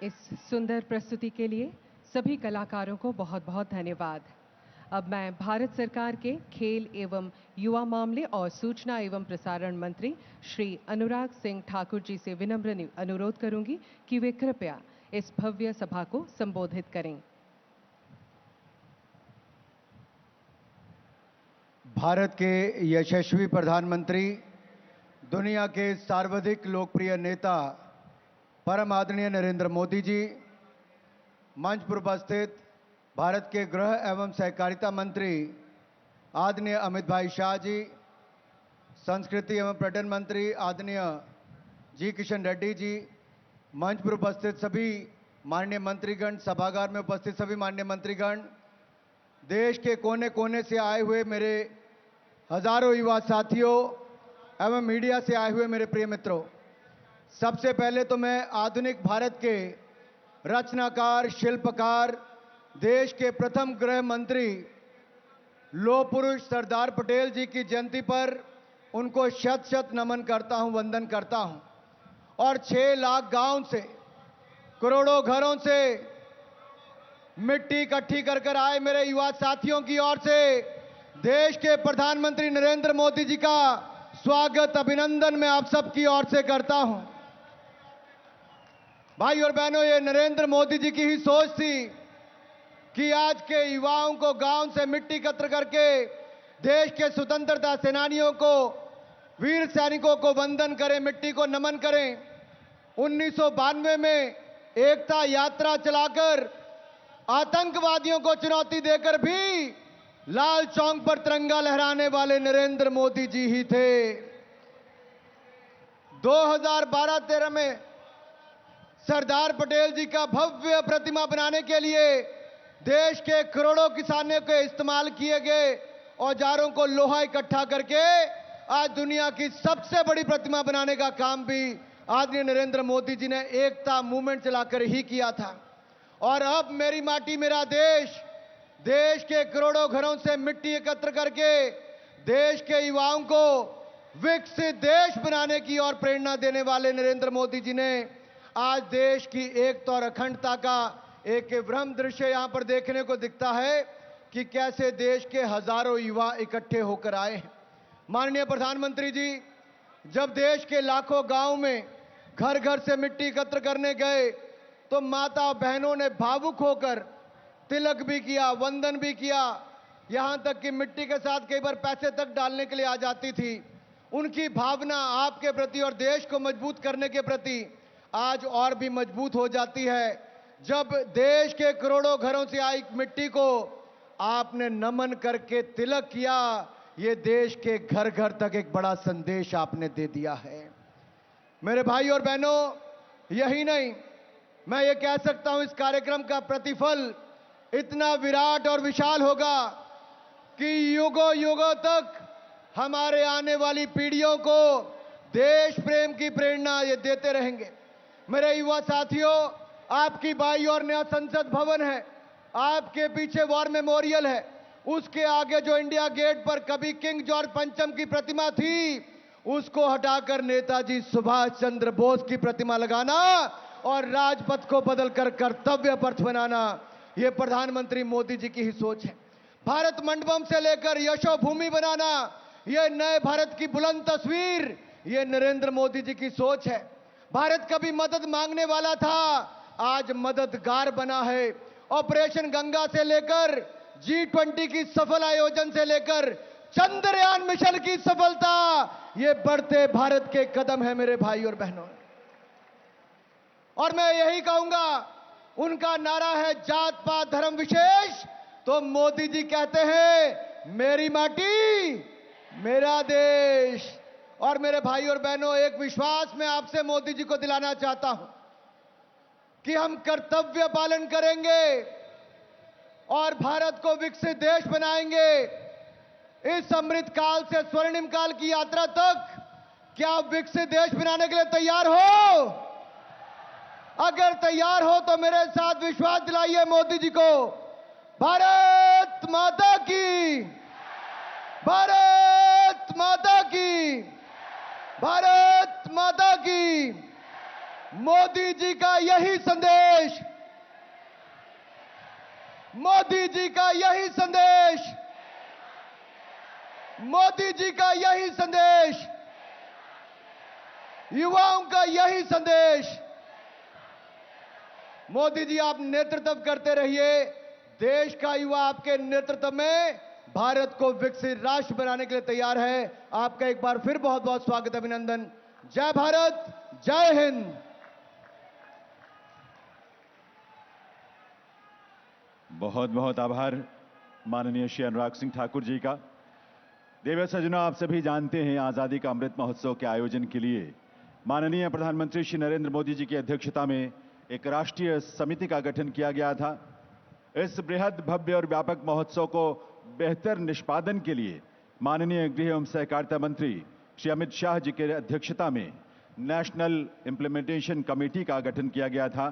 इस सुंदर प्रस्तुति के लिए सभी कलाकारों को बहुत बहुत धन्यवाद। अब मैं भारत सरकार के खेल एवं युवा मामले और सूचना एवं प्रसारण मंत्री श्री अनुराग सिंह ठाकुर जी से विनम्र अनुरोध करूंगी कि वे कृपया इस भव्य सभा को संबोधित करें। भारत के यशस्वी प्रधानमंत्री, दुनिया के सर्वाधिक लोकप्रिय नेता परम आदरणीय नरेंद्र मोदी जी, मंच पर उपस्थित भारत के गृह एवं सहकारिता मंत्री आदरणीय अमित भाई शाह जी, संस्कृति एवं पर्यटन मंत्री आदरणीय जी किशन रेड्डी जी, मंच पर उपस्थित सभी माननीय मंत्रीगण, सभागार में उपस्थित सभी माननीय मंत्रीगण, देश के कोने कोने से आए हुए मेरे हजारों युवा साथियों एवं मीडिया से आए हुए मेरे प्रिय मित्रों, सबसे पहले तो मैं आधुनिक भारत के रचनाकार, शिल्पकार, देश के प्रथम गृह मंत्री लौह पुरुष सरदार पटेल जी की जयंती पर उनको शत शत नमन करता हूं, वंदन करता हूं। और 6 लाख गांव से, करोड़ों घरों से मिट्टी इकट्ठी कर कर आए मेरे युवा साथियों की ओर से देश के प्रधानमंत्री नरेंद्र मोदी जी का स्वागत, अभिनंदन मैं आप सबकी ओर से करता हूं। भाई और बहनों, ये नरेंद्र मोदी जी की ही सोच थी कि आज के युवाओं को गांव से मिट्टी एकत्र करके देश के स्वतंत्रता सेनानियों को, वीर सैनिकों को वंदन करें, मिट्टी को नमन करें। 1992 में एकता यात्रा चलाकर आतंकवादियों को चुनौती देकर भी लाल चौक पर तिरंगा लहराने वाले नरेंद्र मोदी जी ही थे। 2012-13 में सरदार पटेल जी का भव्य प्रतिमा बनाने के लिए देश के करोड़ों किसानों के इस्तेमाल किए गए औजारों को लोहा इकट्ठा करके आज दुनिया की सबसे बड़ी प्रतिमा बनाने का काम भी आदरणीय नरेंद्र मोदी जी ने एकता मूवमेंट चलाकर ही किया था। और अब मेरी माटी मेरा देश, देश के करोड़ों घरों से मिट्टी एकत्र करके देश के युवाओं को विकसित देश बनाने की और प्रेरणा देने वाले नरेंद्र मोदी जी ने आज देश की एकता और अखंडता का एक विभ्रम दृश्य यहां पर देखने को दिखता है कि कैसे देश के हजारों युवा इकट्ठे होकर आए हैं। माननीय प्रधानमंत्री जी, जब देश के लाखों गांव में घर घर से मिट्टी एकत्र करने गए तो माता बहनों ने भावुक होकर तिलक भी किया, वंदन भी किया, यहां तक कि मिट्टी के साथ कई बार पैसे तक डालने के लिए आ जाती थी। उनकी भावना आपके प्रति और देश को मजबूत करने के प्रति आज और भी मजबूत हो जाती है जब देश के करोड़ों घरों से आई मिट्टी को आपने नमन करके तिलक किया। ये देश के घर घर तक एक बड़ा संदेश आपने दे दिया है। मेरे भाई और बहनों, यही नहीं, मैं ये कह सकता हूं इस कार्यक्रम का प्रतिफल इतना विराट और विशाल होगा कि युगों युगों तक हमारे आने वाली पीढ़ियों को देश प्रेम की प्रेरणा ये देते रहेंगे। मेरे युवा साथियों, आपकी बाई और नया संसद भवन है, आपके पीछे वॉर मेमोरियल है, उसके आगे जो इंडिया गेट पर कभी किंग जॉर्ज पंचम की प्रतिमा थी उसको हटाकर नेताजी सुभाष चंद्र बोस की प्रतिमा लगाना और राजपथ को बदलकर कर्तव्य पथ बनाना, यह प्रधानमंत्री मोदी जी की ही सोच है। भारत मंडपम से लेकर यशो भूमि बनाना, यह नए भारत की बुलंद तस्वीर, यह नरेंद्र मोदी जी की सोच है। भारत कभी मदद मांगने वाला था, आज मददगार बना है। ऑपरेशन गंगा से लेकर G20 की सफल आयोजन से लेकर चंद्रयान मिशन की सफलता, ये बढ़ते भारत के कदम है मेरे भाई और बहनों। और मैं यही कहूंगा, उनका नारा है जात पात धर्म विशेष, तो मोदी जी कहते हैं मेरी माटी मेरा देश। और मेरे भाई और बहनों, एक विश्वास मैं आपसे मोदी जी को दिलाना चाहता हूं कि हम कर्तव्य पालन करेंगे और भारत को विकसित देश बनाएंगे। इस अमृत काल से स्वर्णिम काल की यात्रा तक क्या आप विकसित देश बनाने के लिए तैयार हो? अगर तैयार हो तो मेरे साथ विश्वास दिलाइए मोदी जी को। भारत माता की, भारत माता की, भारत माता की। मोदी जी का यही संदेश, मोदी जी का यही संदेश, मोदी जी का यही संदेश, युवाओं का यही संदेश। मोदी जी, आप नेतृत्व करते रहिए। देश का युवा आपके नेतृत्व में भारत को विकसित राष्ट्र बनाने के लिए तैयार है। आपका एक बार फिर बहुत बहुत स्वागत, अभिनंदन। जय भारत, जय हिंद। बहुत बहुत आभार माननीय श्री अनुराग सिंह ठाकुर जी का। देवी सज्जनों, आप सभी जानते हैं आजादी का अमृत महोत्सव के आयोजन के लिए माननीय प्रधानमंत्री श्री नरेंद्र मोदी जी की अध्यक्षता में एक राष्ट्रीय समिति का गठन किया गया था। इस बृहद, भव्य और व्यापक महोत्सव को बेहतर निष्पादन के लिए माननीय गृह एवं सहकारिता मंत्री श्री अमित शाह जी की अध्यक्षता में नेशनल इम्प्लीमेंटेशन कमेटी का गठन किया गया था।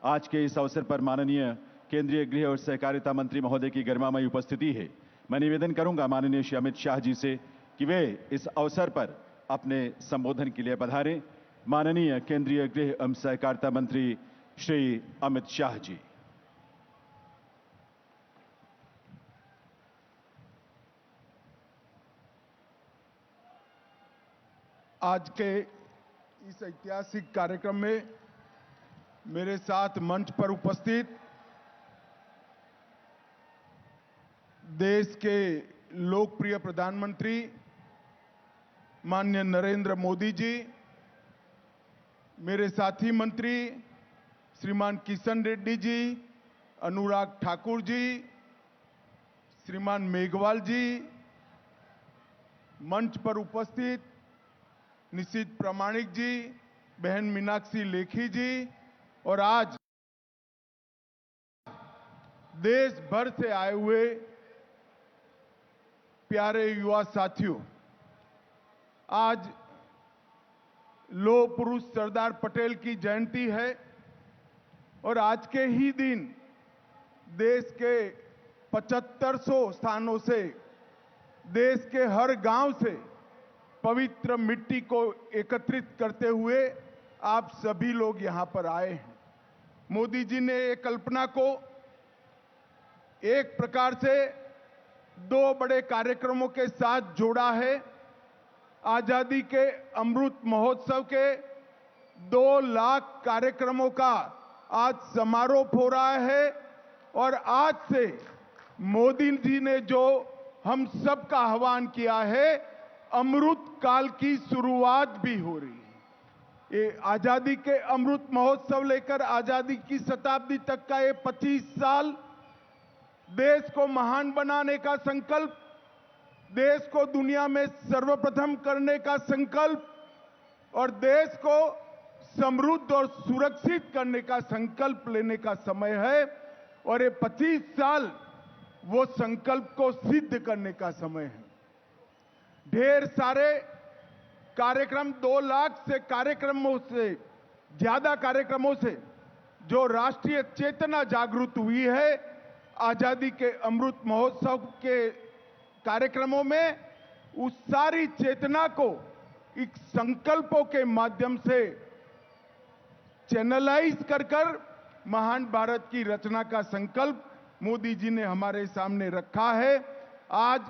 आज के इस अवसर पर माननीय केंद्रीय गृह और सहकारिता मंत्री महोदय की गरिमामयी उपस्थिति है। मैं निवेदन करूंगा माननीय श्री अमित शाह जी से कि वे इस अवसर पर अपने संबोधन के लिए पधारें। माननीय केंद्रीय गृह एवं सहकारिता मंत्री श्री अमित शाह जी। आज के इस ऐतिहासिक कार्यक्रम में मेरे साथ मंच पर उपस्थित देश के लोकप्रिय प्रधानमंत्री माननीय नरेंद्र मोदी जी, मेरे साथी मंत्री श्रीमान किशन रेड्डी जी, अनुराग ठाकुर जी, श्रीमान मेघवाल जी, मंच पर उपस्थित निशित प्रामाणिक जी, बहन मीनाक्षी लेखी जी और आज देश भर से आए हुए प्यारे युवा साथियों, आज लौह पुरुष सरदार पटेल की जयंती है और आज के ही दिन देश के 7500 स्थानों से, देश के हर गांव से पवित्र मिट्टी को एकत्रित करते हुए आप सभी लोग यहां पर आए हैं। मोदी जी ने एक कल्पना को एक प्रकार से दो बड़े कार्यक्रमों के साथ जोड़ा है। आजादी के अमृत महोत्सव के 2 लाख कार्यक्रमों का आज समारोह हो रहा है और आज से मोदी जी ने जो हम सब का आह्वान किया है, अमृत काल की शुरुआत भी हो रही है। ये आजादी के अमृत महोत्सव लेकर आजादी की शताब्दी तक का ये 25 साल देश को महान बनाने का संकल्प, देश को दुनिया में सर्वप्रथम करने का संकल्प और देश को समृद्ध और सुरक्षित करने का संकल्प लेने का समय है और ये 25 साल वो संकल्प को सिद्ध करने का समय है। ढेर सारे कार्यक्रम, 2 लाख से कार्यक्रमों से ज्यादा कार्यक्रमों से जो राष्ट्रीय चेतना जागृत हुई है, आजादी के अमृत महोत्सव के कार्यक्रमों में उस सारी चेतना को एक संकल्पों के माध्यम से चैनलाइज कर महान भारत की रचना का संकल्प मोदी जी ने हमारे सामने रखा है। आज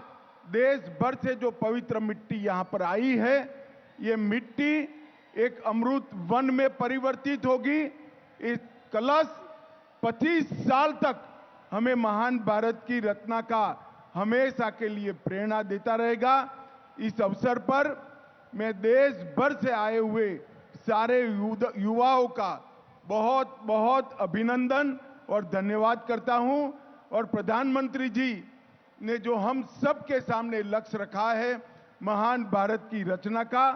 देश भर से जो पवित्र मिट्टी यहां पर आई है, ये मिट्टी एक अमृत वन में परिवर्तित होगी। इस कलश 25 साल तक हमें महान भारत की रचना का हमेशा के लिए प्रेरणा देता रहेगा। इस अवसर पर मैं देश भर से आए हुए सारे युवाओं का बहुत बहुत अभिनंदन और धन्यवाद करता हूं और प्रधानमंत्री जी ने जो हम सब के सामने लक्ष्य रखा है महान भारत की रचना का,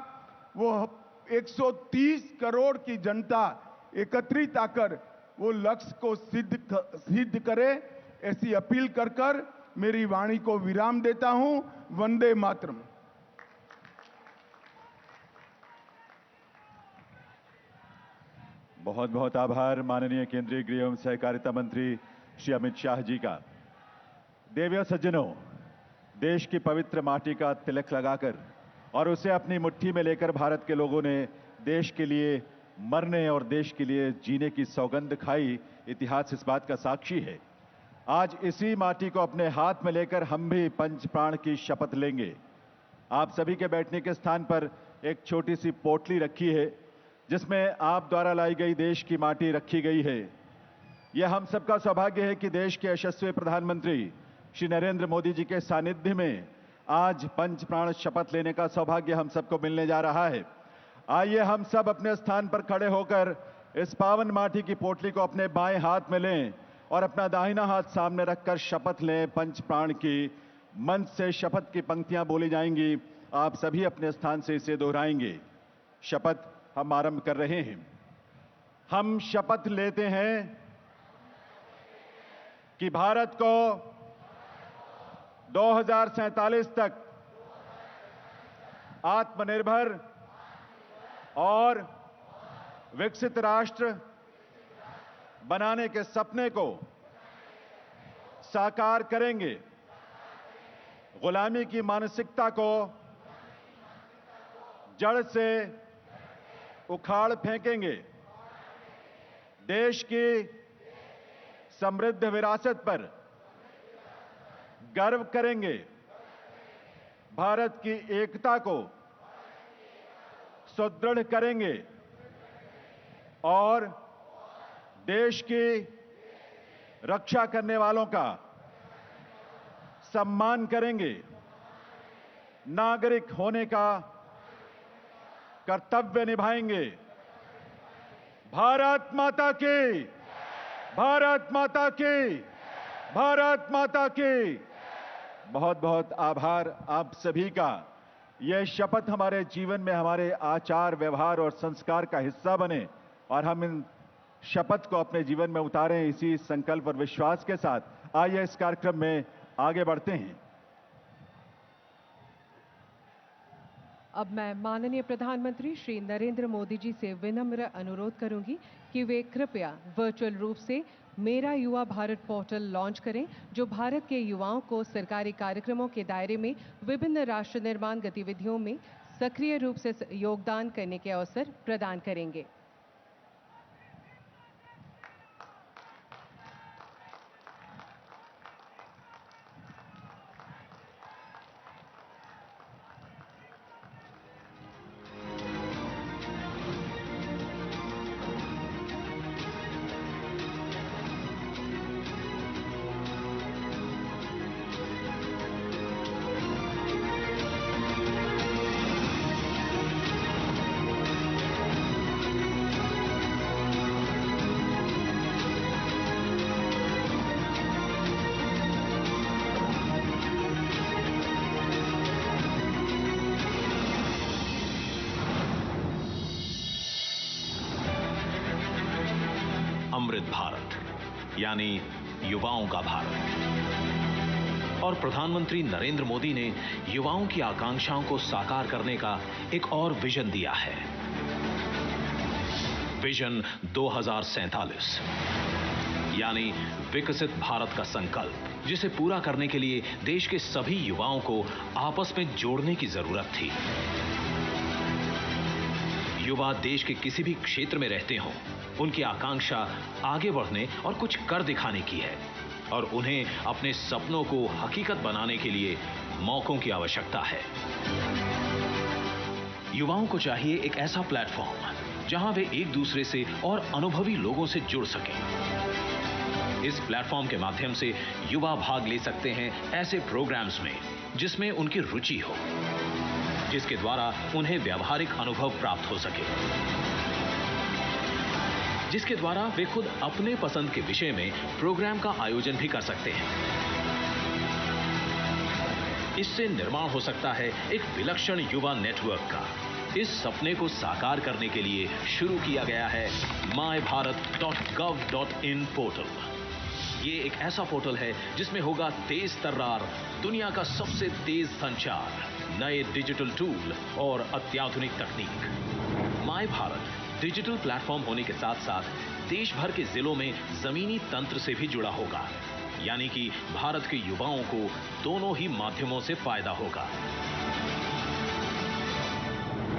वो 130 करोड़ की जनता एकत्रित आकर वो लक्ष्य को सिद्ध करे, ऐसी अपील कर मेरी वाणी को विराम देता हूं। वंदे मातरम। बहुत बहुत आभार माननीय केंद्रीय गृह एवं सहकारिता मंत्री श्री अमित शाह जी का। देवियों सज्जनों, देश की पवित्र माटी का तिलक लगाकर और उसे अपनी मुट्ठी में लेकर भारत के लोगों ने देश के लिए मरने और देश के लिए जीने की सौगंध खाई, इतिहास इस बात का साक्षी है। आज इसी माटी को अपने हाथ में लेकर हम भी पंच प्राण की शपथ लेंगे। आप सभी के बैठने के स्थान पर एक छोटी सी पोटली रखी है, जिसमें आप द्वारा लाई गई देश की माटी रखी गई है। यह हम सबका सौभाग्य है कि देश के यशस्वी प्रधानमंत्री श्री नरेंद्र मोदी जी के सानिध्य में आज पंच प्राण शपथ लेने का सौभाग्य हम सबको मिलने जा रहा है। आइए हम सब अपने स्थान पर खड़े होकर इस पावन माटी की पोटली को अपने बाएं हाथ में लें और अपना दाहिना हाथ सामने रखकर शपथ लें पंच प्राण की। मंच से शपथ की पंक्तियां बोली जाएंगी, आप सभी अपने स्थान से इसे दोहराएंगे। शपथ हम आरंभ कर रहे हैं। हम शपथ लेते हैं कि भारत को 2047 तक आत्मनिर्भर और विकसित राष्ट्र बनाने के सपने को साकार करेंगे। गुलामी की मानसिकता को जड़ से उखाड़ फेंकेंगे। देश की समृद्ध विरासत पर गर्व करेंगे। भारत की एकता को सुदृढ़ करेंगे और देश की रक्षा करने वालों का सम्मान करेंगे। नागरिक होने का कर्तव्य निभाएंगे। भारत माता की, भारत माता की, भारत माता की। बहुत बहुत आभार आप सभी का। यह शपथ हमारे जीवन में हमारे आचार व्यवहार और संस्कार का हिस्सा बने और हम इन शपथ को अपने जीवन में उतारें। इसी संकल्प और विश्वास के साथ आइए इस कार्यक्रम में आगे बढ़ते हैं। अब मैं माननीय प्रधानमंत्री श्री नरेंद्र मोदी जी से विनम्र अनुरोध करूंगी कि वे कृपया वर्चुअल रूप से मेरा युवा भारत पोर्टल लॉन्च करें, जो भारत के युवाओं को सरकारी कार्यक्रमों के दायरे में विभिन्न राष्ट्र निर्माण गतिविधियों में सक्रिय रूप से योगदान करने के अवसर प्रदान करेंगे। अमृत भारत यानी युवाओं का भारत। और प्रधानमंत्री नरेंद्र मोदी ने युवाओं की आकांक्षाओं को साकार करने का एक और विजन दिया है, विजन 2047, यानी विकसित भारत का संकल्प, जिसे पूरा करने के लिए देश के सभी युवाओं को आपस में जोड़ने की जरूरत थी। युवा देश के किसी भी क्षेत्र में रहते हों, उनकी आकांक्षा आगे बढ़ने और कुछ कर दिखाने की है और उन्हें अपने सपनों को हकीकत बनाने के लिए मौकों की आवश्यकता है। युवाओं को चाहिए एक ऐसा प्लेटफॉर्म जहां वे एक दूसरे से और अनुभवी लोगों से जुड़ सकें। इस प्लेटफॉर्म के माध्यम से युवा भाग ले सकते हैं ऐसे प्रोग्राम्स में जिसमें उनकी रुचि हो, जिसके द्वारा उन्हें व्यावहारिक अनुभव प्राप्त हो सके, जिसके द्वारा वे खुद अपने पसंद के विषय में प्रोग्राम का आयोजन भी कर सकते हैं। इससे निर्माण हो सकता है एक विलक्षण युवा नेटवर्क का। इस सपने को साकार करने के लिए शुरू किया गया है mybharat.gov.in पोर्टल। ये एक ऐसा पोर्टल है जिसमें होगा तेज तर्रार दुनिया का सबसे तेज संचार, नए डिजिटल टूल और अत्याधुनिक तकनीक। माय भारत डिजिटल प्लेटफॉर्म होने के साथ साथ देश भर के जिलों में जमीनी तंत्र से भी जुड़ा होगा, यानी कि भारत के युवाओं को दोनों ही माध्यमों से फायदा होगा।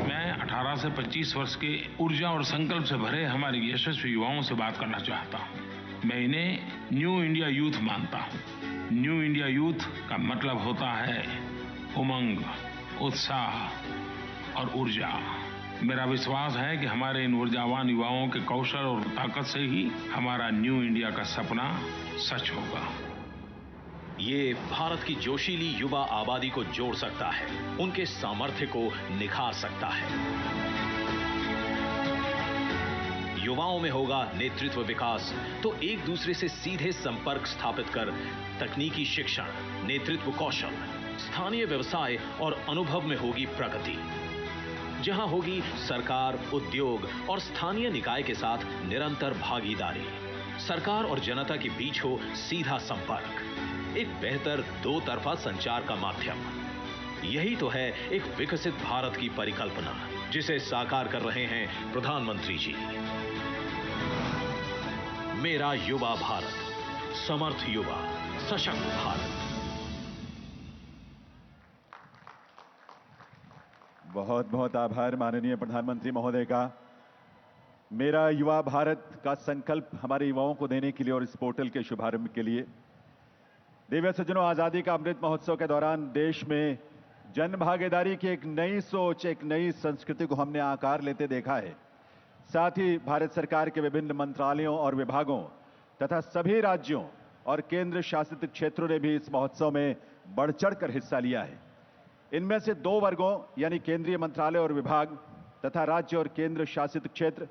मैं 18 से 25 वर्ष के ऊर्जा और संकल्प से भरे हमारे यशस्वी युवाओं से बात करना चाहता हूं। मैं इन्हें न्यू इंडिया यूथ मानता हूं। न्यू इंडिया यूथ का मतलब होता है उमंग, उत्साह और ऊर्जा। मेरा विश्वास है कि हमारे इन ऊर्जावान युवाओं के कौशल और ताकत से ही हमारा न्यू इंडिया का सपना सच होगा। ये भारत की जोशीली युवा आबादी को जोड़ सकता है, उनके सामर्थ्य को निखार सकता है। युवाओं में होगा नेतृत्व विकास तो एक दूसरे से सीधे संपर्क स्थापित कर तकनीकी शिक्षण, नेतृत्व कौशल, स्थानीय व्यवसाय और अनुभव में होगी प्रगति। जहां होगी सरकार, उद्योग और स्थानीय निकाय के साथ निरंतर भागीदारी। सरकार और जनता के बीच हो सीधा संपर्क, एक बेहतर दो तरफा संचार का माध्यम। यही तो है एक विकसित भारत की परिकल्पना, जिसे साकार कर रहे हैं प्रधानमंत्री जी। मेरा युवा भारत, समर्थ युवा, सशक्त भारत। बहुत बहुत आभार माननीय प्रधानमंत्री महोदय का। मेरा युवा भारत का संकल्प हमारे युवाओं को देने के लिए और इस पोर्टल के शुभारंभ के लिए दिव्य सज्जनों, आजादी का अमृत महोत्सव के दौरान देश में जन भागीदारी की एक नई सोच, एक नई संस्कृति को हमने आकार लेते देखा है। साथ ही भारत सरकार के विभिन्न मंत्रालयों और विभागों तथा सभी राज्यों और केंद्र शासित क्षेत्रों ने भी इस महोत्सव में बढ़ चढ़कर हिस्सा लिया है। इनमें से दो वर्गों यानी केंद्रीय मंत्रालय और विभाग तथा राज्य और केंद्र शासित क्षेत्र,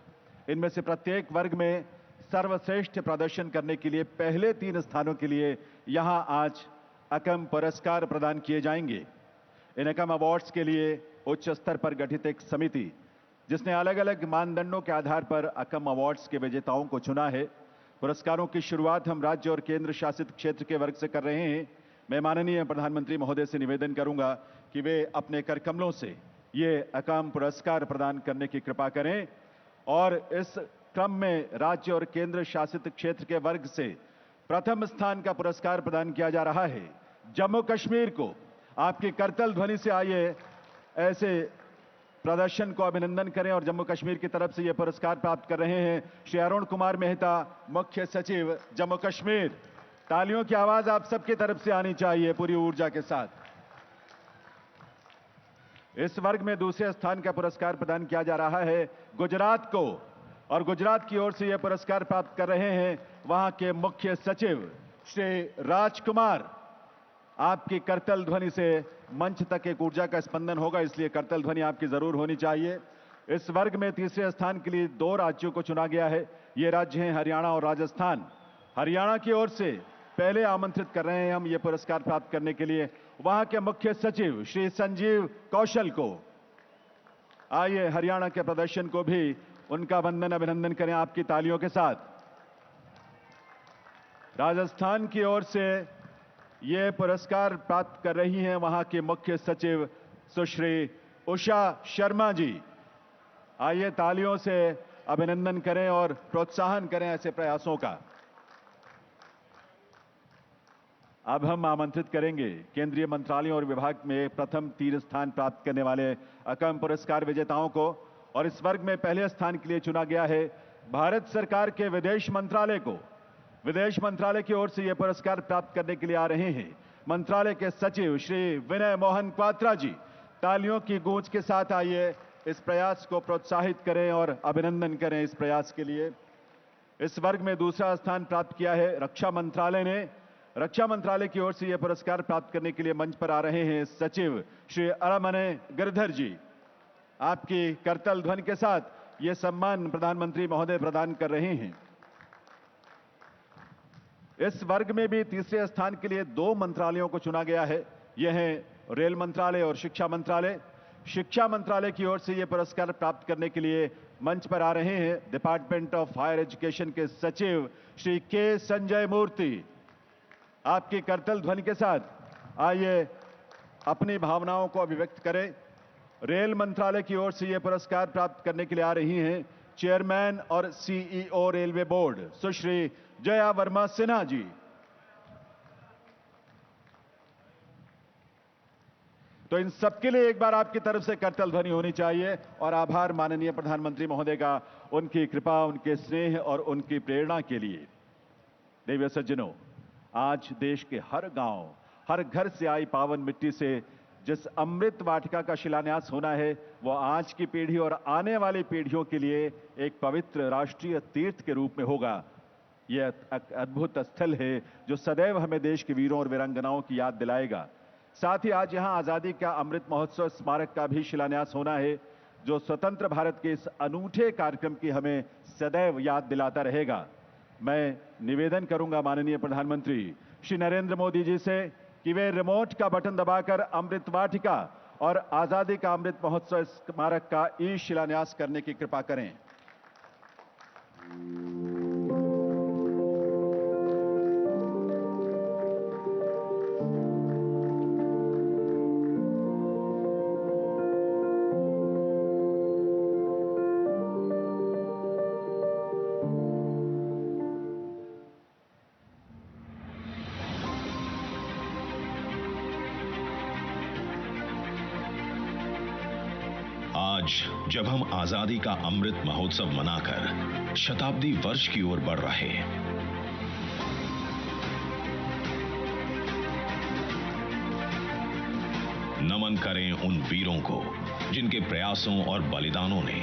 इनमें से प्रत्येक वर्ग में सर्वश्रेष्ठ प्रदर्शन करने के लिए पहले 3 स्थानों के लिए यहां आज अकम पुरस्कार प्रदान किए जाएंगे। इन अकम अवार्ड्स के लिए उच्च स्तर पर गठित एक समिति, जिसने अलग अलग मानदंडों के आधार पर अकम अवार्ड्स के विजेताओं को चुना है। पुरस्कारों की शुरुआत हम राज्य और केंद्र शासित क्षेत्र के वर्ग से कर रहे हैं। मैं माननीय प्रधानमंत्री महोदय से निवेदन करूंगा कि वे अपने करकमलों से ये अकम पुरस्कार प्रदान करने की कृपा करें। और इस क्रम में राज्य और केंद्र शासित क्षेत्र के वर्ग से प्रथम स्थान का पुरस्कार प्रदान किया जा रहा है जम्मू कश्मीर को। आपकी करतल ध्वनि से आइए ऐसे प्रदर्शन को अभिनंदन करें। और जम्मू कश्मीर की तरफ से यह पुरस्कार प्राप्त कर रहे हैं श्री अरुण कुमार मेहता, मुख्य सचिव जम्मू कश्मीर। तालियों की आवाज आप सबकी तरफ से आनी चाहिए पूरी ऊर्जा के साथ। इस वर्ग में दूसरे स्थान का पुरस्कार प्रदान किया जा रहा है गुजरात को, और गुजरात की ओर से यह पुरस्कार प्राप्त कर रहे हैं वहां के मुख्य सचिव श्री राजकुमार। आपकी करतल ध्वनि से मंच तक एक ऊर्जा का स्पंदन होगा, इसलिए करतल ध्वनि आपकी जरूर होनी चाहिए। इस वर्ग में तीसरे स्थान के लिए 2 राज्यों को चुना गया है। ये राज्य हैं हरियाणा और राजस्थान। हरियाणा की ओर से पहले आमंत्रित कर रहे हैं हम ये पुरस्कार प्राप्त करने के लिए वहां के मुख्य सचिव श्री संजीव कौशल को। आइए हरियाणा के प्रदर्शन को भी उनका वंदन अभिनंदन करें आपकी तालियों के साथ। राजस्थान की ओर से ये पुरस्कार प्राप्त कर रही हैं वहां के मुख्य सचिव सुश्री उषा शर्मा जी। आइए तालियों से अभिनंदन करें और प्रोत्साहन करें ऐसे प्रयासों का। अब हम आमंत्रित करेंगे केंद्रीय मंत्रालयों और विभाग में प्रथम 3 स्थान प्राप्त करने वाले अकम पुरस्कार विजेताओं को। और इस वर्ग में पहले स्थान के लिए चुना गया है भारत सरकार के विदेश मंत्रालय को। विदेश मंत्रालय की ओर से यह पुरस्कार प्राप्त करने के लिए आ रहे हैं मंत्रालय के सचिव श्री विनय मोहन क्वात्रा जी। तालियों की गूंज के साथ आइए इस प्रयास को प्रोत्साहित करें और अभिनंदन करें इस प्रयास के लिए। इस वर्ग में दूसरा स्थान प्राप्त किया है रक्षा मंत्रालय ने। रक्षा मंत्रालय की ओर से यह पुरस्कार प्राप्त करने के लिए मंच पर आ रहे हैं सचिव श्री अरमने गिरधर जी। आपकी करतल ध्वनि के साथ यह सम्मान प्रधानमंत्री महोदय प्रदान कर रहे हैं। इस वर्ग में भी तीसरे स्थान के लिए 2 मंत्रालयों को चुना गया है। यह है रेल मंत्रालय और शिक्षा मंत्रालय। शिक्षा मंत्रालय की ओर से यह पुरस्कार प्राप्त करने के लिए मंच पर आ रहे हैं डिपार्टमेंट ऑफ हायर एजुकेशन के सचिव श्री के संजय मूर्ति। आपकी करतल ध्वनि के साथ आइए अपनी भावनाओं को अभिव्यक्त करें। रेल मंत्रालय की ओर से यह पुरस्कार प्राप्त करने के लिए आ रही हैं चेयरमैन और CEO railway board Sushri Jaya Verma Sinha ji. तो इन सबके लिए एक बार आपकी तरफ से करतल ध्वनि होनी चाहिए और आभार माननीय प्रधानमंत्री महोदय का उनकी कृपा, उनके स्नेह और उनकी प्रेरणा के लिए। देवी सज्जनों, आज देश के हर गांव, हर घर से आई पावन मिट्टी से जिस अमृत वाटिका का शिलान्यास होना है, वो आज की पीढ़ी और आने वाली पीढ़ियों के लिए एक पवित्र राष्ट्रीय तीर्थ के रूप में होगा। यह एक अद्भुत स्थल है जो सदैव हमें देश के वीरों और वीरांगनाओं की याद दिलाएगा। साथ ही आज यहां आजादी का अमृत महोत्सव स्मारक का भी शिलान्यास होना है, जो स्वतंत्र भारत के इस अनूठे कार्यक्रम की हमें सदैव याद दिलाता रहेगा। मैं निवेदन करूंगा माननीय प्रधानमंत्री श्री नरेंद्र मोदी जी से कि वे रिमोट का बटन दबाकर अमृत वाटिका और आजादी का अमृत महोत्सव स्मारक का ई शिलान्यास करने की कृपा करें। आज जब हम आजादी का अमृत महोत्सव मनाकर शताब्दी वर्ष की ओर बढ़ रहे हैं, नमन करें उन वीरों को जिनके प्रयासों और बलिदानों ने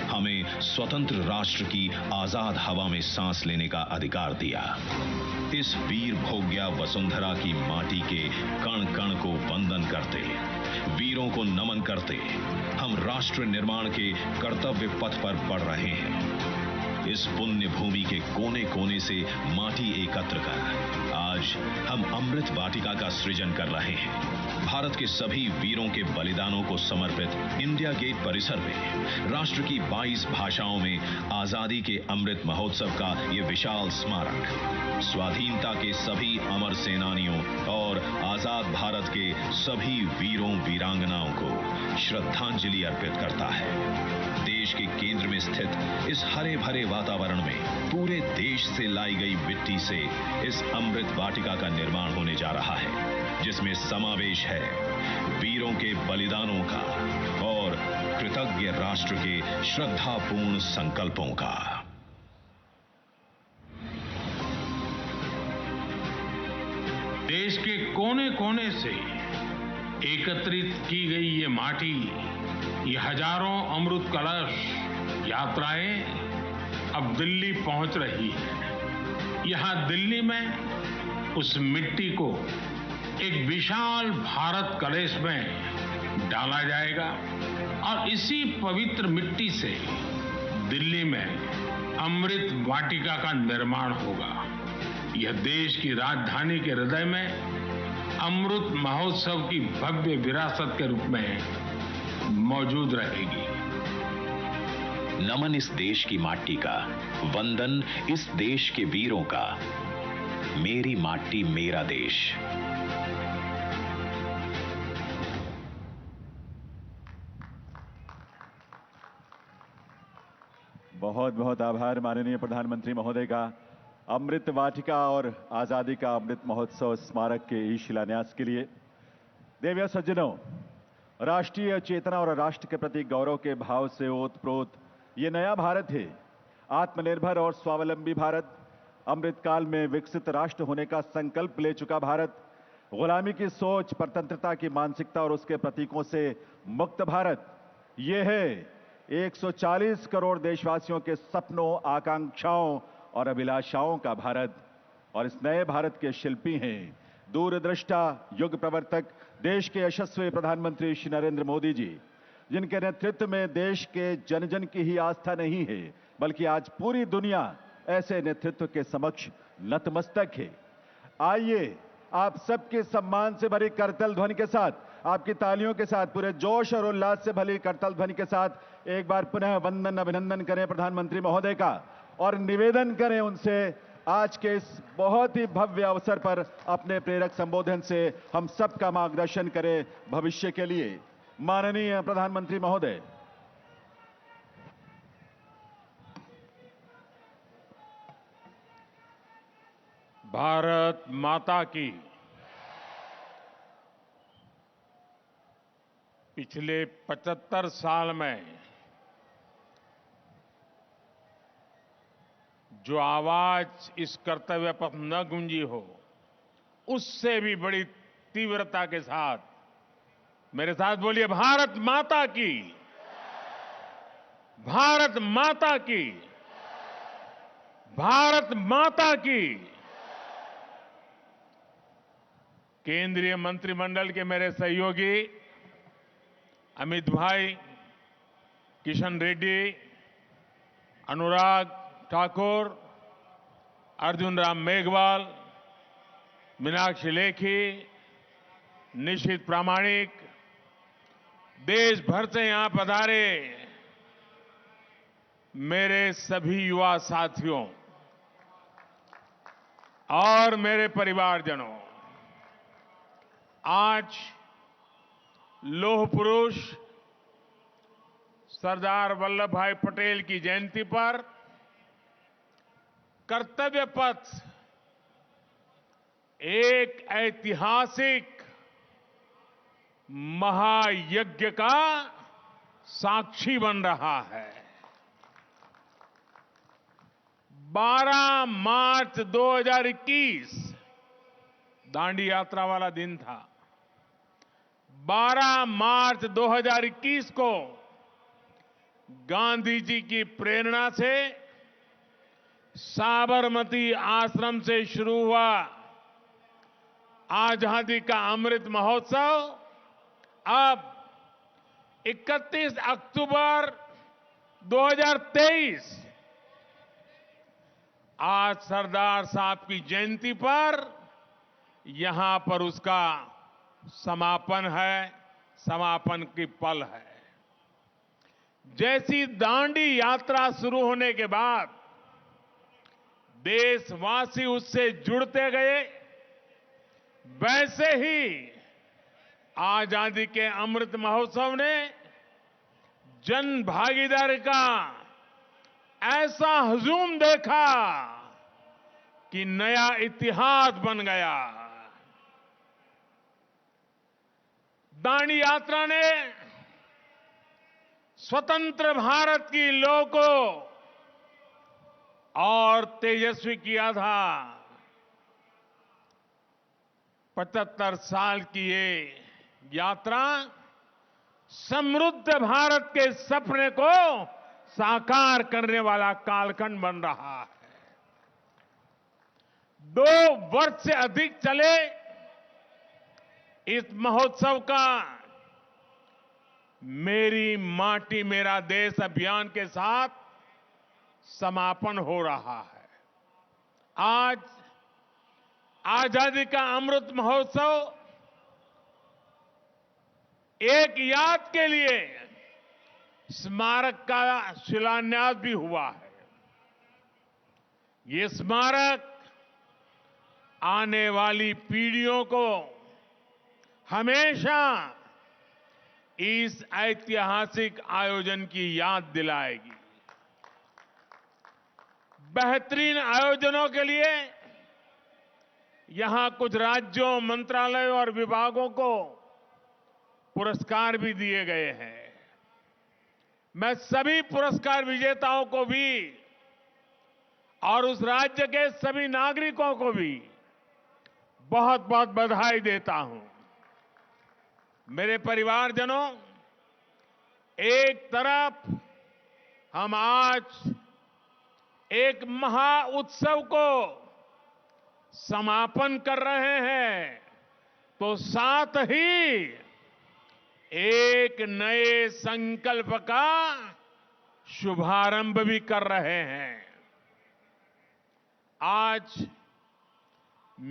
हमें स्वतंत्र राष्ट्र की आजाद हवा में सांस लेने का अधिकार दिया। इस वीर भोग्या वसुंधरा की माटी के कण कण को वंदन करते, वीरों को नमन करते हम राष्ट्र निर्माण के कर्तव्य पथ पर बढ़ रहे हैं। इस पुण्य भूमि के कोने कोने से माटी एकत्र कर आज हम अमृत वाटिका का सृजन कर रहे हैं। भारत के सभी वीरों के बलिदानों को समर्पित इंडिया गेट परिसर में राष्ट्र की 22 भाषाओं में आजादी के अमृत महोत्सव का ये विशाल स्मारक स्वाधीनता के सभी अमर सेनानियों और आजाद भारत के सभी वीरों वीरांगनाओं को श्रद्धांजलि अर्पित करता है। देश के केंद्र में स्थित इस हरे भरे वातावरण में पूरे देश से लाई गई मिट्टी से इस अमृत वाटिका का निर्माण होने जा रहा है, जिसमें समावेश है वीरों के बलिदानों का और कृतज्ञ राष्ट्र के श्रद्धापूर्ण संकल्पों का। देश के कोने कोने से एकत्रित की गई ये माटी, ये हजारों अमृत कलश यात्राएं अब दिल्ली पहुंच रही है। यहां दिल्ली में उस मिट्टी को एक विशाल भारत कलश में डाला जाएगा और इसी पवित्र मिट्टी से दिल्ली में अमृत वाटिका का निर्माण होगा। यह देश की राजधानी के हृदय में अमृत महोत्सव की भव्य विरासत के रूप में मौजूद रहेगी। नमन इस देश की माटी का, वंदन इस देश के वीरों का। मेरी माटी मेरा देश। बहुत बहुत आभार माननीय प्रधानमंत्री महोदय का अमृत वाटिका और आजादी का अमृत महोत्सव स्मारक के ई शिलान्यास के लिए। देविया सज्जनों, राष्ट्रीय चेतना और राष्ट्र के प्रति गौरव के भाव से ओतप्रोत ये नया भारत है। आत्मनिर्भर और स्वावलंबी भारत, अमृतकाल में विकसित राष्ट्र होने का संकल्प ले चुका भारत, गुलामी की सोच, परतंत्रता की मानसिकता और उसके प्रतीकों से मुक्त भारत, ये है 140 करोड़ देशवासियों के सपनों, आकांक्षाओं और अभिलाषाओं का भारत। और इस नए भारत के शिल्पी हैं दूरदृष्टा, युग प्रवर्तक, देश के यशस्वी प्रधानमंत्री श्री नरेंद्र मोदी जी, जिनके नेतृत्व में देश के जन जन की ही आस्था नहीं है, बल्कि आज पूरी दुनिया ऐसे नेतृत्व के समक्ष नतमस्तक है। आइए आप सबके सम्मान से भरी करतल ध्वनि के साथ, आपकी तालियों के साथ, पूरे जोश और उल्लास से भरी करतल ध्वनि के साथ एक बार पुनः वंदन, अभिनंदन करें प्रधानमंत्री महोदय का और निवेदन करें उनसे आज के इस बहुत ही भव्य अवसर पर अपने प्रेरक संबोधन से हम सबका मार्गदर्शन करें भविष्य के लिए। माननीय प्रधानमंत्री महोदय। भारत माता की। पिछले 75 साल में जो आवाज इस कर्तव्य पथ न गूंजी हो, उससे भी बड़ी तीव्रता के साथ मेरे साथ बोलिए, भारत माता की, भारत माता की, भारत माता की। केंद्रीय मंत्रिमंडल के मेरे सहयोगी अमित भाई, किशन रेड्डी, अनुराग ठाकुर, अर्जुन राम मेघवाल, मीनाक्षी लेखी, निशित प्रामाणिक, देश भर से यहां पधारे मेरे सभी युवा साथियों और मेरे परिवारजनों, आज लौह पुरुष सरदार वल्लभ भाई पटेल की जयंती पर कर्तव्य पथ एक ऐतिहासिक महायज्ञ का साक्षी बन रहा है। 12 मार्च 2021 दांडी यात्रा वाला दिन था। 12 मार्च 2021 को गांधी जी की प्रेरणा से साबरमती आश्रम से शुरू हुआ आजादी का अमृत महोत्सव अब 31 अक्टूबर 2023 आज सरदार साहब की जयंती पर यहां पर उसका समापन है, समापन की पल है। जैसी दांडी यात्रा शुरू होने के बाद देशवासी उससे जुड़ते गए, वैसे ही आजादी के अमृत महोत्सव ने जन भागीदारी का ऐसा हुजूम देखा कि नया इतिहास बन गया। दांडी यात्रा ने स्वतंत्र भारत की लौ को और तेजस्वी किया था। 75 साल की ये यात्रा समृद्ध भारत के सपने को साकार करने वाला कालखंड बन रहा है। 2 वर्ष से अधिक चले इस महोत्सव का मेरी माटी मेरा देश अभियान के साथ समापन हो रहा है। आज आजादी का अमृत महोत्सव एक याद के लिए स्मारक का शिलान्यास भी हुआ है। ये स्मारक आने वाली पीढ़ियों को हमेशा इस ऐतिहासिक आयोजन की याद दिलाएगी। बेहतरीन आयोजनों के लिए यहां कुछ राज्यों, मंत्रालयों और विभागों को पुरस्कार भी दिए गए हैं। मैं सभी पुरस्कार विजेताओं को भी और उस राज्य के सभी नागरिकों को भी बहुत बहुत बधाई देता हूं। मेरे परिवारजनों, एक तरफ हम आज एक महा उत्सव को समापन कर रहे हैं, तो साथ ही एक नए संकल्प का शुभारंभ भी कर रहे हैं। आज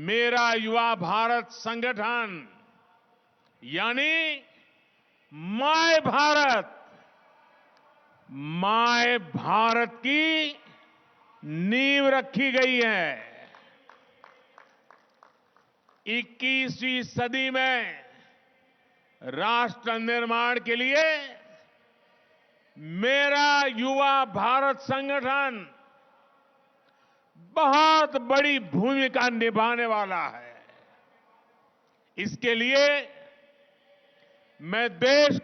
मेरा युवा भारत संगठन यानी माय भारत की नींव रखी गई है। 21वीं सदी में राष्ट्र निर्माण के लिए मेरा युवा भारत संगठन बहुत बड़ी भूमिका निभाने वाला है। इसके लिए मैं देश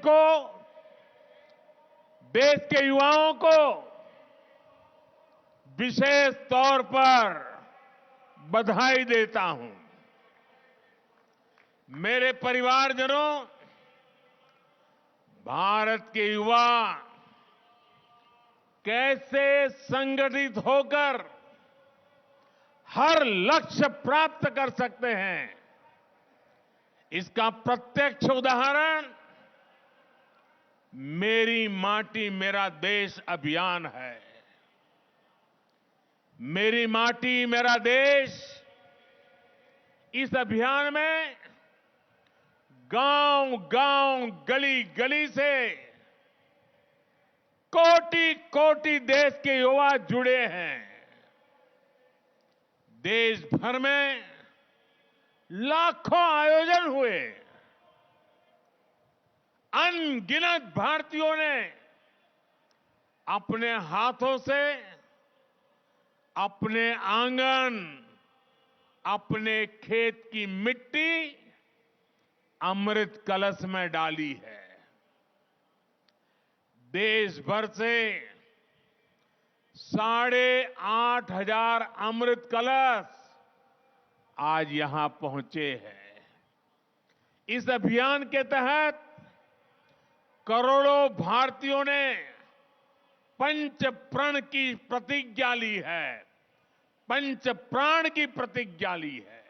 के युवाओं को विशेष तौर पर बधाई देता हूं। मेरे परिवारजनों, भारत के युवा कैसे संगठित होकर हर लक्ष्य प्राप्त कर सकते हैं, इसका प्रत्यक्ष उदाहरण मेरी माटी मेरा देश अभियान है। मेरी माटी मेरा देश इस अभियान में गांव-गांव, गली-गली से कोटि-कोटि देश के युवा जुड़े हैं। देश भर में लाखों आयोजन हुए। अनगिनत भारतीयों ने अपने हाथों से अपने आंगन, अपने खेत की मिट्टी अमृत कलश में डाली है। देश भर से 8,500 अमृत कलश आज यहां पहुंचे हैं। इस अभियान के तहत करोड़ों भारतीयों ने पंच प्रण की प्रतिज्ञा ली है, पंच प्राण की प्रतिज्ञा ली है।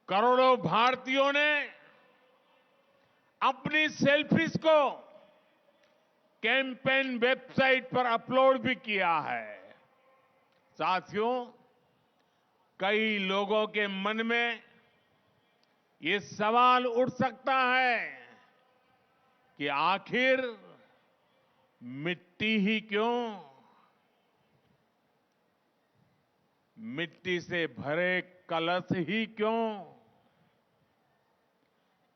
करोड़ों भारतीयों ने अपनी सेल्फीज को कैंपेन वेबसाइट पर अपलोड भी किया है। साथियों, कई लोगों के मन में ये सवाल उठ सकता है कि आखिर मिट्टी ही क्यों? मिट्टी से भरे कलश ही क्यों?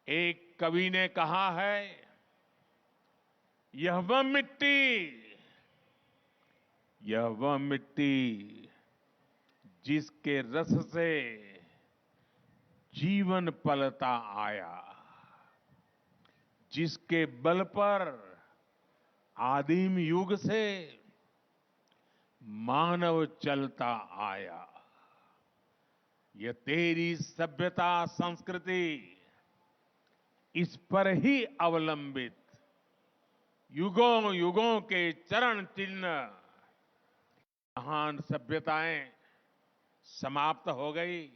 एक कवि ने कहा है, यह वह मिट्टी जिसके रस से जीवन पलता आया, जिसके बल पर आदिम युग से मानव चलता आया। यह तेरी सभ्यता संस्कृति इस पर ही अवलंबित युगों युगों के चरण चिन्ह, महान सभ्यताएं समाप्त हो गई।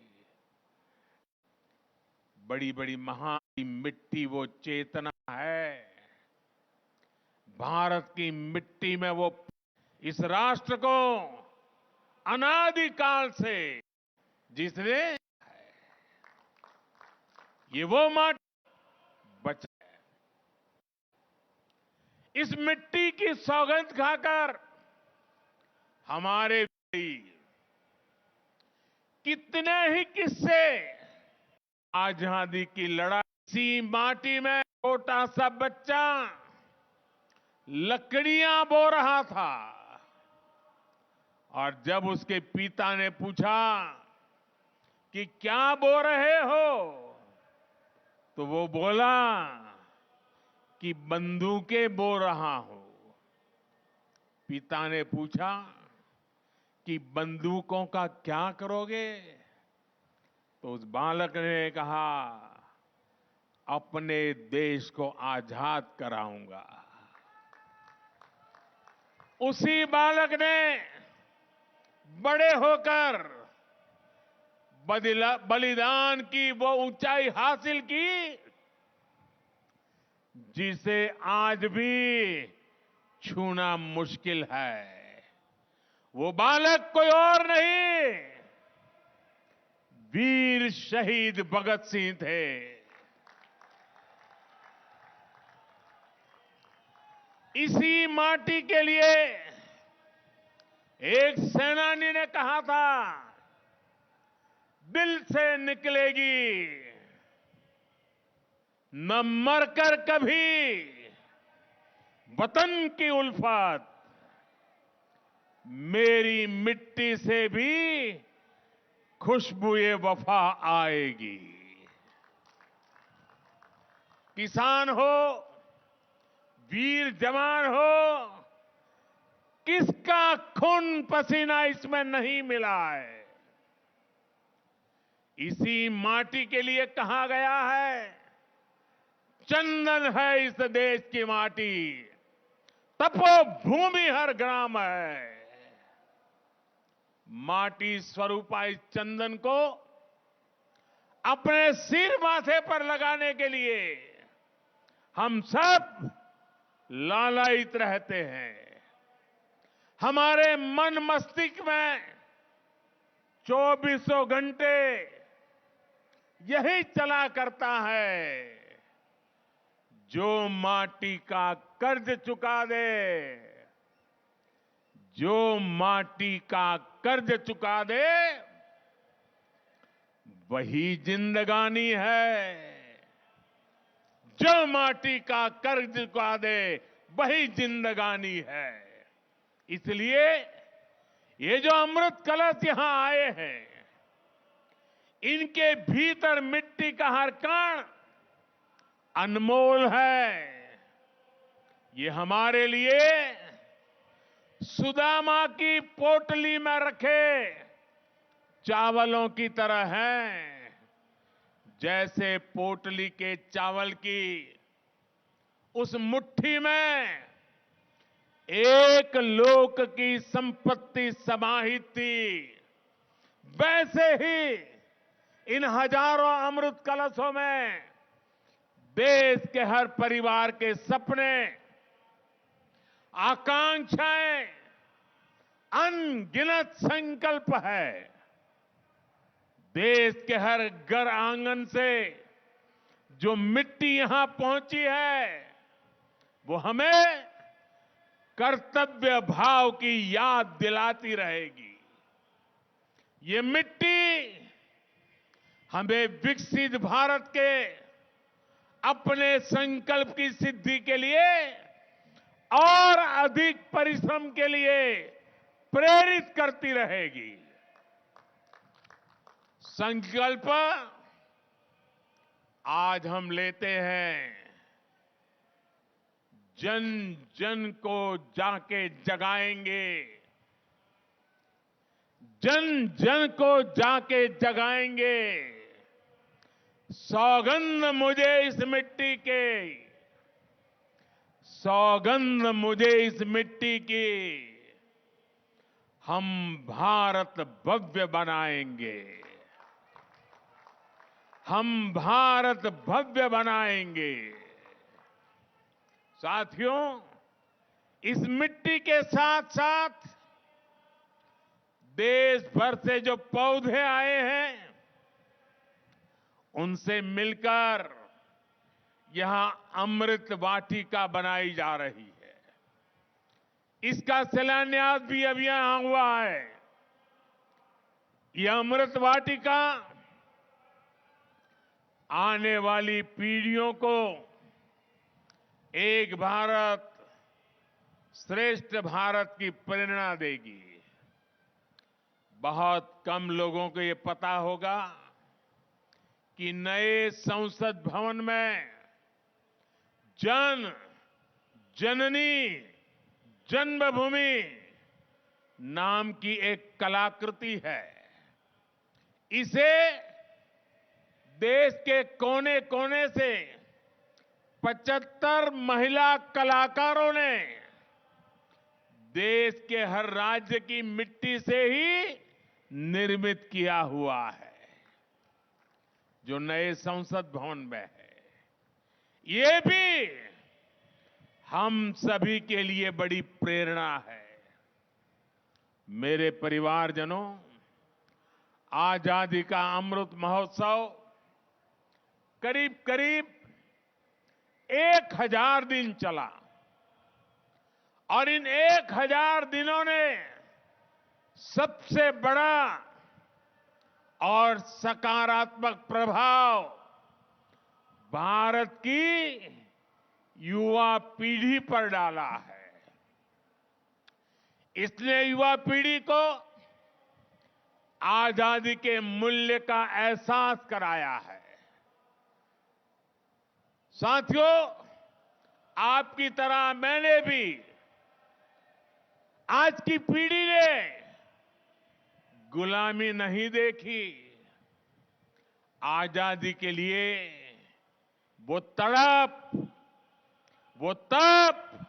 बड़ी बड़ी महान मिट्टी वो चेतना है, भारत की मिट्टी में वो इस राष्ट्र को अनादिकाल से जिसने ये वो माटी बचा है। इस मिट्टी की सौगंध खाकर हमारे कितने ही किस्से, आजादी की लड़ाई, इसी माटी में छोटा सा बच्चा लकड़ियां बो रहा था और जब उसके पिता ने पूछा कि क्या बो रहे हो, तो वो बोला कि बंदूकें बो रहा हूं। पिता ने पूछा कि बंदूकों का क्या करोगे, तो उस बालक ने कहा, अपने देश को आजाद कराऊंगा। उसी बालक ने बड़े होकर बलिदान की वो ऊंचाई हासिल की जिसे आज भी छूना मुश्किल है। वो बालक कोई और नहीं, वीर शहीद भगत सिंह थे। इसी माटी के लिए एक सेनानी ने कहा था, दिल से निकलेगी न मरकर कभी वतन की उल्फत, मेरी मिट्टी से भी खुशबुए वफा आएगी। किसान हो, वीर जवान हो, किसका खून पसीना इसमें नहीं मिला है। इसी माटी के लिए कहा गया है, चंदन है इस देश की माटी, तपोभूमि हर ग्राम है। माटी स्वरूपा इस चंदन को अपने सिर माथे पर लगाने के लिए हम सब लालायित रहते हैं। हमारे मन मस्तिष्क में 24 घंटे यही चला करता है, जो माटी का कर्ज चुका दे, जो माटी का कर्ज चुका दे, वही जिंदगानी है। जो माटी का कर्ज चुका दे, वही जिंदगानी है। इसलिए ये जो अमृत कलश यहां आए हैं, इनके भीतर मिट्टी का हर कण अनमोल है। ये हमारे लिए सुदामा की पोटली में रखे चावलों की तरह हैं। जैसे पोटली के चावल की उस मुट्ठी में एक लोक की संपत्ति समाहित थी, वैसे ही इन हजारों अमृत कलशों में देश के हर परिवार के सपने, आकांक्षाएं, अनगिनत संकल्प है। देश के हर घर आंगन से जो मिट्टी यहां पहुंची है, वो हमें कर्तव्य भाव की याद दिलाती रहेगी। ये मिट्टी हमें विकसित भारत के अपने संकल्प की सिद्धि के लिए और अधिक परिश्रम के लिए प्रेरित करती रहेगी। संकल्प आज हम लेते हैं, जन जन को जाके जगाएंगे, जन जन को जाके जगाएंगे। सौगंध मुझे इस मिट्टी के, सौगंध मुझे इस मिट्टी की, हम भारत भव्य बनाएंगे, हम भारत भव्य बनाएंगे। साथियों, इस मिट्टी के साथ साथ देश भर से जो पौधे आए हैं, उनसे मिलकर यहां अमृत वाटिका बनाई जा रही है। इसका शिलान्यास भी अभी यहां हुआ है। यह अमृत वाटिका आने वाली पीढ़ियों को एक भारत श्रेष्ठ भारत की प्रेरणा देगी। बहुत कम लोगों को ये पता होगा कि नए संसद भवन में जन जननी जन्मभूमि नाम की एक कलाकृति है। इसे देश के कोने कोने से 75 महिला कलाकारों ने देश के हर राज्य की मिट्टी से ही निर्मित किया हुआ है, जो नए संसद भवन में है। ये भी हम सभी के लिए बड़ी प्रेरणा है। मेरे परिवारजनों, आजादी का अमृत महोत्सव करीब करीब 1000 दिन चला और इन 1000 दिनों ने सबसे बड़ा और सकारात्मक प्रभाव भारत की युवा पीढ़ी पर डाला है। इसने युवा पीढ़ी को आजादी के मूल्य का एहसास कराया है। साथियों, आपकी तरह मैंने भी आज की पीढ़ी ने गुलामी नहीं देखी। आजादी के लिए वो तड़प, वो तप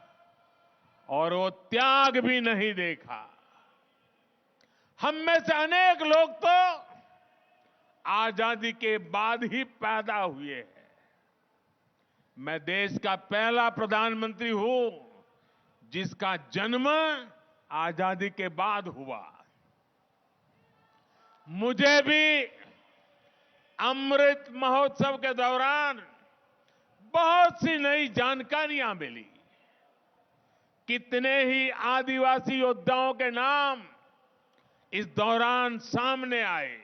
और वो त्याग भी नहीं देखा। हम में से अनेक लोग तो आजादी के बाद ही पैदा हुए हैं। मैं देश का पहला प्रधानमंत्री हूं जिसका जन्म आजादी के बाद हुआ। मुझे भी अमृत महोत्सव के दौरान बहुत सी नई जानकारियां मिली। कितने ही आदिवासी योद्धाओं के नाम इस दौरान सामने आए।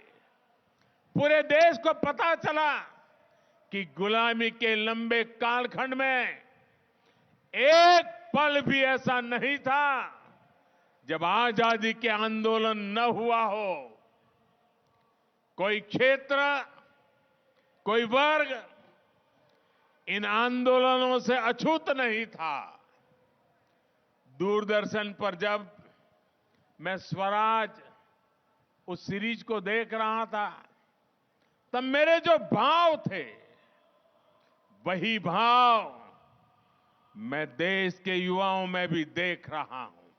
पूरे देश को पता चला कि गुलामी के लंबे कालखंड में एक पल भी ऐसा नहीं था जब आजादी के आंदोलन न हुआ हो। कोई क्षेत्र, कोई वर्ग इन आंदोलनों से अछूत नहीं था। दूरदर्शन पर जब मैं स्वराज उस सीरीज को देख रहा था, तब मेरे जो भाव थे वही भाव मैं देश के युवाओं में भी देख रहा हूं।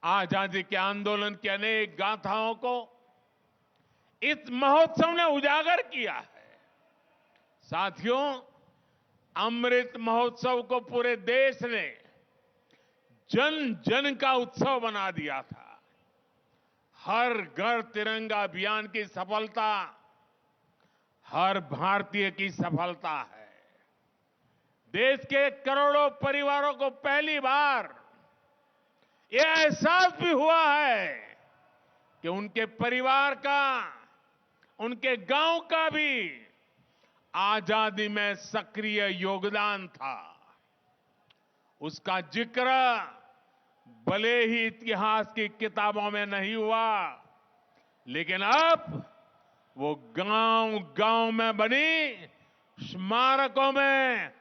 आजादी के आंदोलन की अनेक गाथाओं को इस महोत्सव ने उजागर किया है। साथियों, अमृत महोत्सव को पूरे देश ने जन जन का उत्सव बना दिया था। हर घर तिरंगा अभियान की सफलता हर भारतीय की सफलता है। देश के करोड़ों परिवारों को पहली बार यह एहसास भी हुआ है कि उनके परिवार का, उनके गांव का भी आजादी में सक्रिय योगदान था। उसका जिक्र भले ही इतिहास की किताबों में नहीं हुआ, लेकिन अब वो गांव-गांव में बनी स्मारकों में,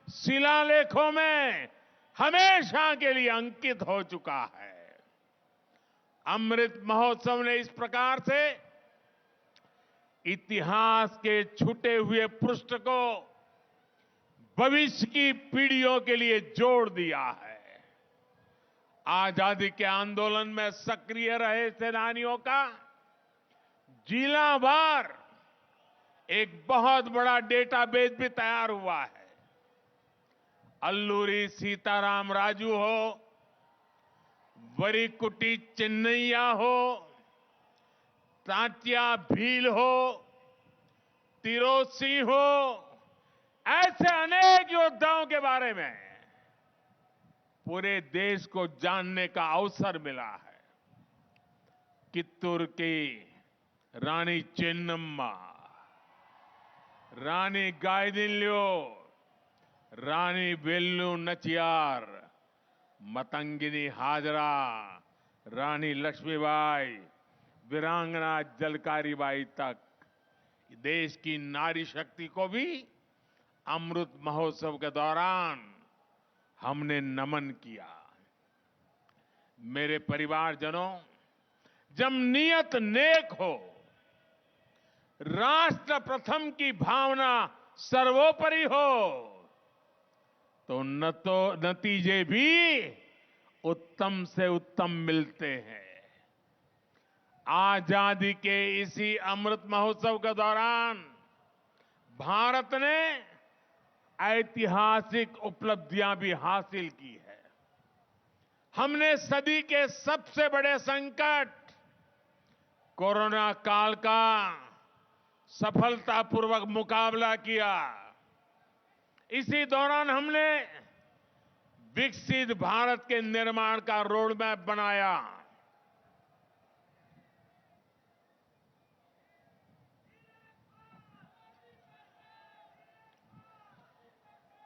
शिलालेखों में हमेशा के लिए अंकित हो चुका है। अमृत महोत्सव ने इस प्रकार से इतिहास के छूटे हुए पृष्ठ को भविष्य की पीढ़ियों के लिए जोड़ दिया है। आजादी के आंदोलन में सक्रिय रहे सेनानियों का जिलावार एक बहुत बड़ा डेटाबेस भी तैयार हुआ है। अल्लूरी सीताराम राजू हो, वरीकुटी चिन्नैया हो, तांत्या भील हो, तिरोत सिंह हो, ऐसे अनेक योद्धाओं के बारे में पूरे देश को जानने का अवसर मिला है। कित्तूर की रानी चेन्नम्मा, रानी गायदिन्ल्यो, रानी वेल्लू नचियार, मतंगिनी हाजरा, रानी लक्ष्मीबाई, वीरांगना जलकारी बाई तक देश की नारी शक्ति को भी अमृत महोत्सव के दौरान हमने नमन किया। मेरे परिवारजनों, जब नियत नेक हो, राष्ट्र प्रथम की भावना सर्वोपरि हो, तो नतीजे भी उत्तम से उत्तम मिलते हैं। आजादी के इसी अमृत महोत्सव के दौरान भारत ने ऐतिहासिक उपलब्धियां भी हासिल की है। हमने सदी के सबसे बड़े संकट कोरोना काल का सफलतापूर्वक मुकाबला किया। इसी दौरान हमने विकसित भारत के निर्माण का रोड मैप बनाया।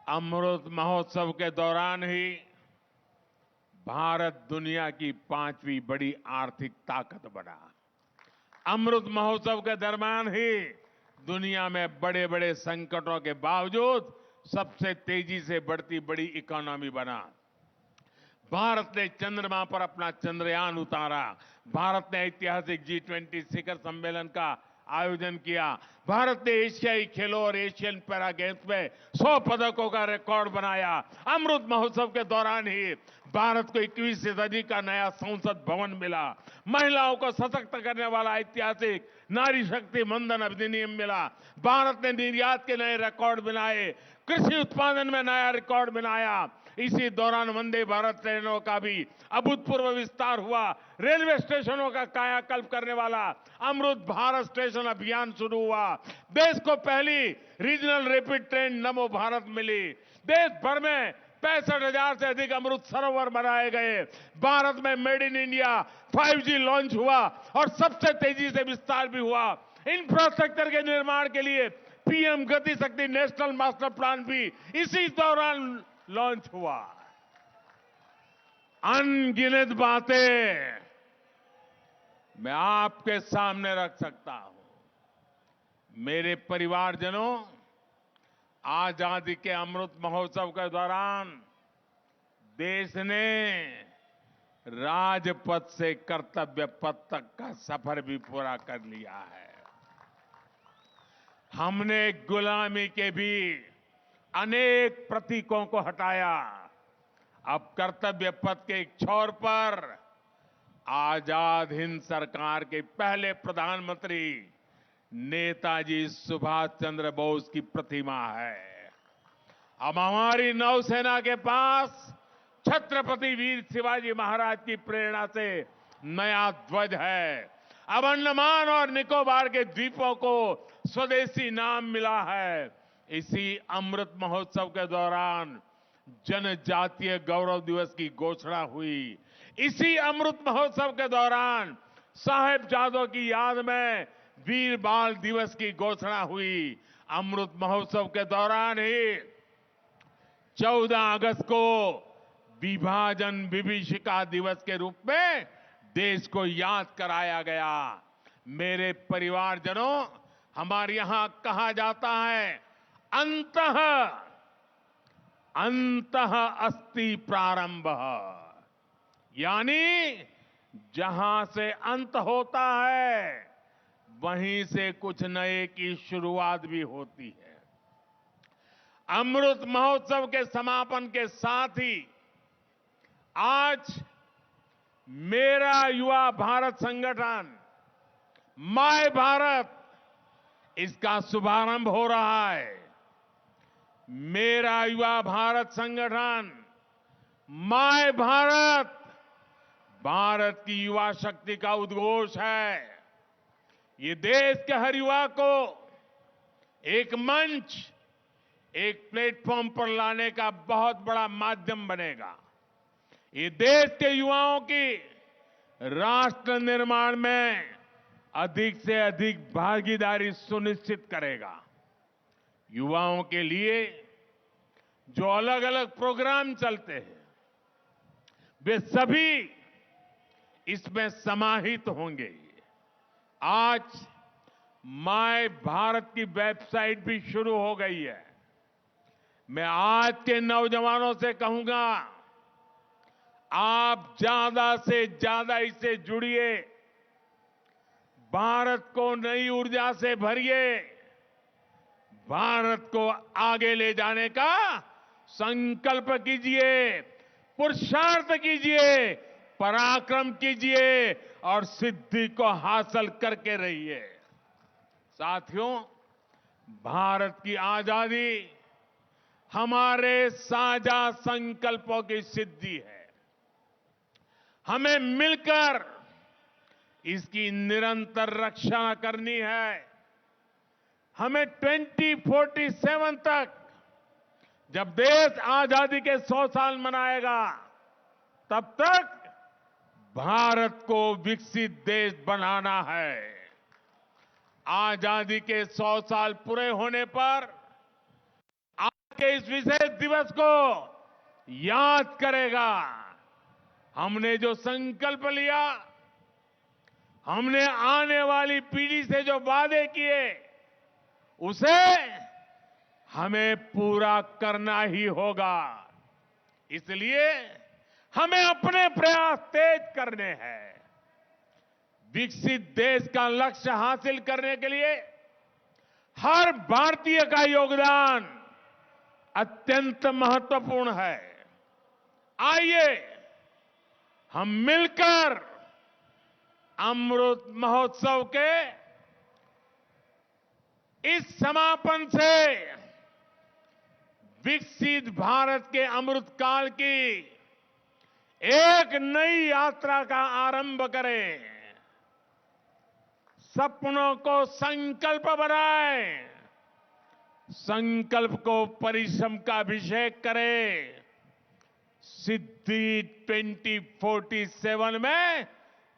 अमृत महोत्सव के दौरान ही भारत दुनिया की 5वीं बड़ी आर्थिक ताकत बना। अमृत महोत्सव के दरमियान ही दुनिया में बड़े बड़े संकटों के बावजूद सबसे तेजी से बढ़ती बड़ी इकोनॉमी बना। भारत ने चंद्रमा पर अपना चंद्रयान उतारा। भारत ने ऐतिहासिक G20 शिखर सम्मेलन का आयोजन किया। भारत ने एशियाई खेलों और एशियन पैरा गेम्स में 100 पदकों का रिकॉर्ड बनाया। अमृत महोत्सव के दौरान ही भारत को 21वीं सदी का नया संसद भवन मिला। महिलाओं को सशक्त करने वाला ऐतिहासिक नारी शक्ति मंदन अधिनियम मिला। भारत ने निर्यात के नए रिकॉर्ड बनाए। कृषि उत्पादन में नया रिकॉर्ड बनाया। इसी दौरान वंदे भारत ट्रेनों का भी अभूतपूर्व विस्तार हुआ। रेलवे स्टेशनों का कायाकल्प करने वाला अमृत भारत स्टेशन अभियान शुरू हुआ। देश को पहली रीजनल रैपिड ट्रेन नमो भारत मिली। देश भर में 65,000 से अधिक अमृत सरोवर बनाए गए। भारत में made in India 5G launch हुआ और सबसे तेजी से विस्तार भी हुआ। इंफ्रास्ट्रक्चर के निर्माण के लिए पीएम गति शक्ति नेशनल मास्टर प्लान भी इसी दौरान लॉन्च हुआ। अनगिनत बातें मैं आपके सामने रख सकता हूं। मेरे परिवारजनों, आजादी के अमृत महोत्सव के दौरान देश ने राजपथ से कर्तव्य पथ तक का सफर भी पूरा कर लिया है। हमने गुलामी के भी अनेक प्रतीकों को हटाया। अब कर्तव्य पथ के एक छोर पर आजाद हिंद सरकार के पहले प्रधानमंत्री नेताजी सुभाष चंद्र बोस की प्रतिमा है। अब हमारी नौसेना के पास छत्रपति वीर शिवाजी महाराज की प्रेरणा से नया ध्वज है। अब अंडमान और निकोबार के द्वीपों को स्वदेशी नाम मिला है। इसी अमृत महोत्सव के दौरान जनजातीय गौरव दिवस की घोषणा हुई। इसी अमृत महोत्सव के दौरान साहिबजादों की याद में वीर बाल दिवस की घोषणा हुई। अमृत महोत्सव के दौरान ही 14 अगस्त को विभाजन विभीषिका दिवस के रूप में देश को याद कराया गया। मेरे परिवारजनों, हमारे यहां कहा जाता है, अंतः अस्ति प्रारंभ, यानी जहां से अंत होता है वहीं से कुछ नए की शुरुआत भी होती है। अमृत महोत्सव के समापन के साथ ही आज मेरा युवा भारत संगठन माय भारत, इसका शुभारंभ हो रहा है। मेरा युवा भारत संगठन माय भारत, भारत की युवा शक्ति का उद्घोष है। ये देश के हर युवा को एक मंच, एक प्लेटफॉर्म पर लाने का बहुत बड़ा माध्यम बनेगा। ये देश के युवाओं की राष्ट्र निर्माण में अधिक से अधिक भागीदारी सुनिश्चित करेगा। युवाओं के लिए जो अलग अलग प्रोग्राम चलते हैं वे सभी इसमें समाहित होंगे। आज माय भारत की वेबसाइट भी शुरू हो गई है। मैं आज के नौजवानों से कहूंगा, आप ज्यादा से ज्यादा इससे जुड़िए, भारत को नई ऊर्जा से भरिए, भारत को आगे ले जाने का संकल्प कीजिए, पुरुषार्थ कीजिए, पराक्रम कीजिए और सिद्धि को हासिल करके रहिए। साथियों, भारत की आजादी हमारे साझा संकल्पों की सिद्धि है। हमें मिलकर इसकी निरंतर रक्षा करनी है। हमें 2047 तक, जब देश आजादी के 100 साल मनाएगा, तब तक भारत को विकसित देश बनाना है। आजादी के 100 साल पूरे होने पर आज के इस विशेष दिवस को याद करेगा। हमने जो संकल्प लिया, हमने आने वाली पीढ़ी से जो वादे किए, उसे हमें पूरा करना ही होगा। इसलिए हमें अपने प्रयास तेज करने हैं। विकसित देश का लक्ष्य हासिल करने के लिए हर भारतीय का योगदान अत्यंत महत्वपूर्ण है। आइए हम मिलकर अमृत महोत्सव के इस समापन से विकसित भारत के अमृत काल की एक नई यात्रा का आरंभ करें। सपनों को संकल्प बनाएं, संकल्प को परिश्रम का अभिषेक करें। सिद्धि 2047 में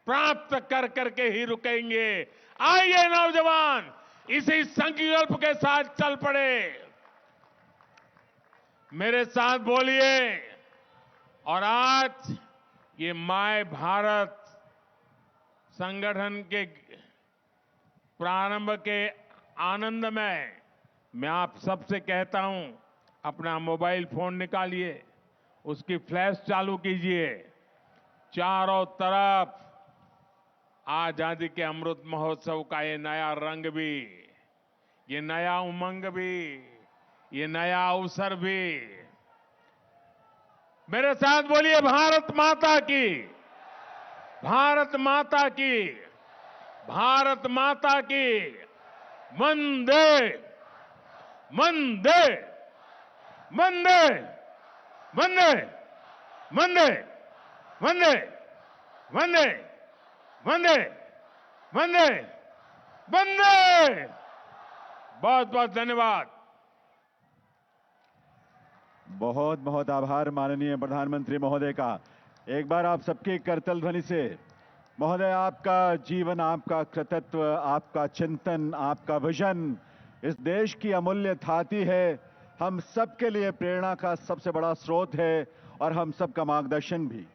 प्राप्त कर करके ही रुकेंगे। आइए नौजवान, इसी संकल्प के साथ चल पड़े। मेरे साथ बोलिए। और आज ये माय भारत संगठन के प्रारंभ के आनंद में मैं आप सबसे कहता हूं, अपना मोबाइल फोन निकालिए, उसकी फ्लैश चालू कीजिए। चारों तरफ आजादी के अमृत महोत्सव का ये नया रंग भी, ये नया उमंग भी, ये नया अवसर भी। मेरे साथ बोलिए, भारत माता की, भारत माता की, भारत माता की। वंदे वंदे वंदे वंदे वंदे वंदे वंदे वंदे वंदे वंदे। बहुत बहुत धन्यवाद। बहुत बहुत आभार माननीय प्रधानमंत्री महोदय का। एक बार आप सबके करतल ध्वनि से महोदय, आपका जीवन, आपका कृतित्व, आपका चिंतन, आपका विजन इस देश की अमूल्य थाती है। हम सबके लिए प्रेरणा का सबसे बड़ा स्रोत है और हम सबका मार्गदर्शन भी।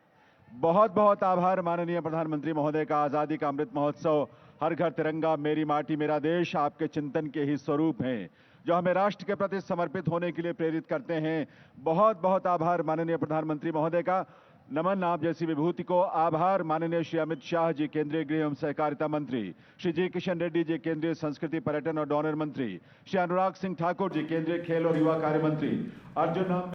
बहुत बहुत आभार माननीय प्रधानमंत्री महोदय का। आजादी का अमृत महोत्सव, हर घर तिरंगा, मेरी माटी मेरा देश आपके चिंतन के ही स्वरूप हैं, जो हमें राष्ट्र के प्रति समर्पित होने के लिए प्रेरित करते हैं। बहुत बहुत आभार माननीय प्रधानमंत्री महोदय का। नमन आप जैसी विभूति को। आभार माननीय श्री अमित शाह जी, केंद्रीय गृह एवं सहकारिता मंत्री, श्री जी किशन रेड्डी जी, केंद्रीय संस्कृति पर्यटन और डोनर मंत्री, श्री अनुराग सिंह ठाकुर जी, केंद्रीय खेल और युवा कार्य मंत्री, अर्जुन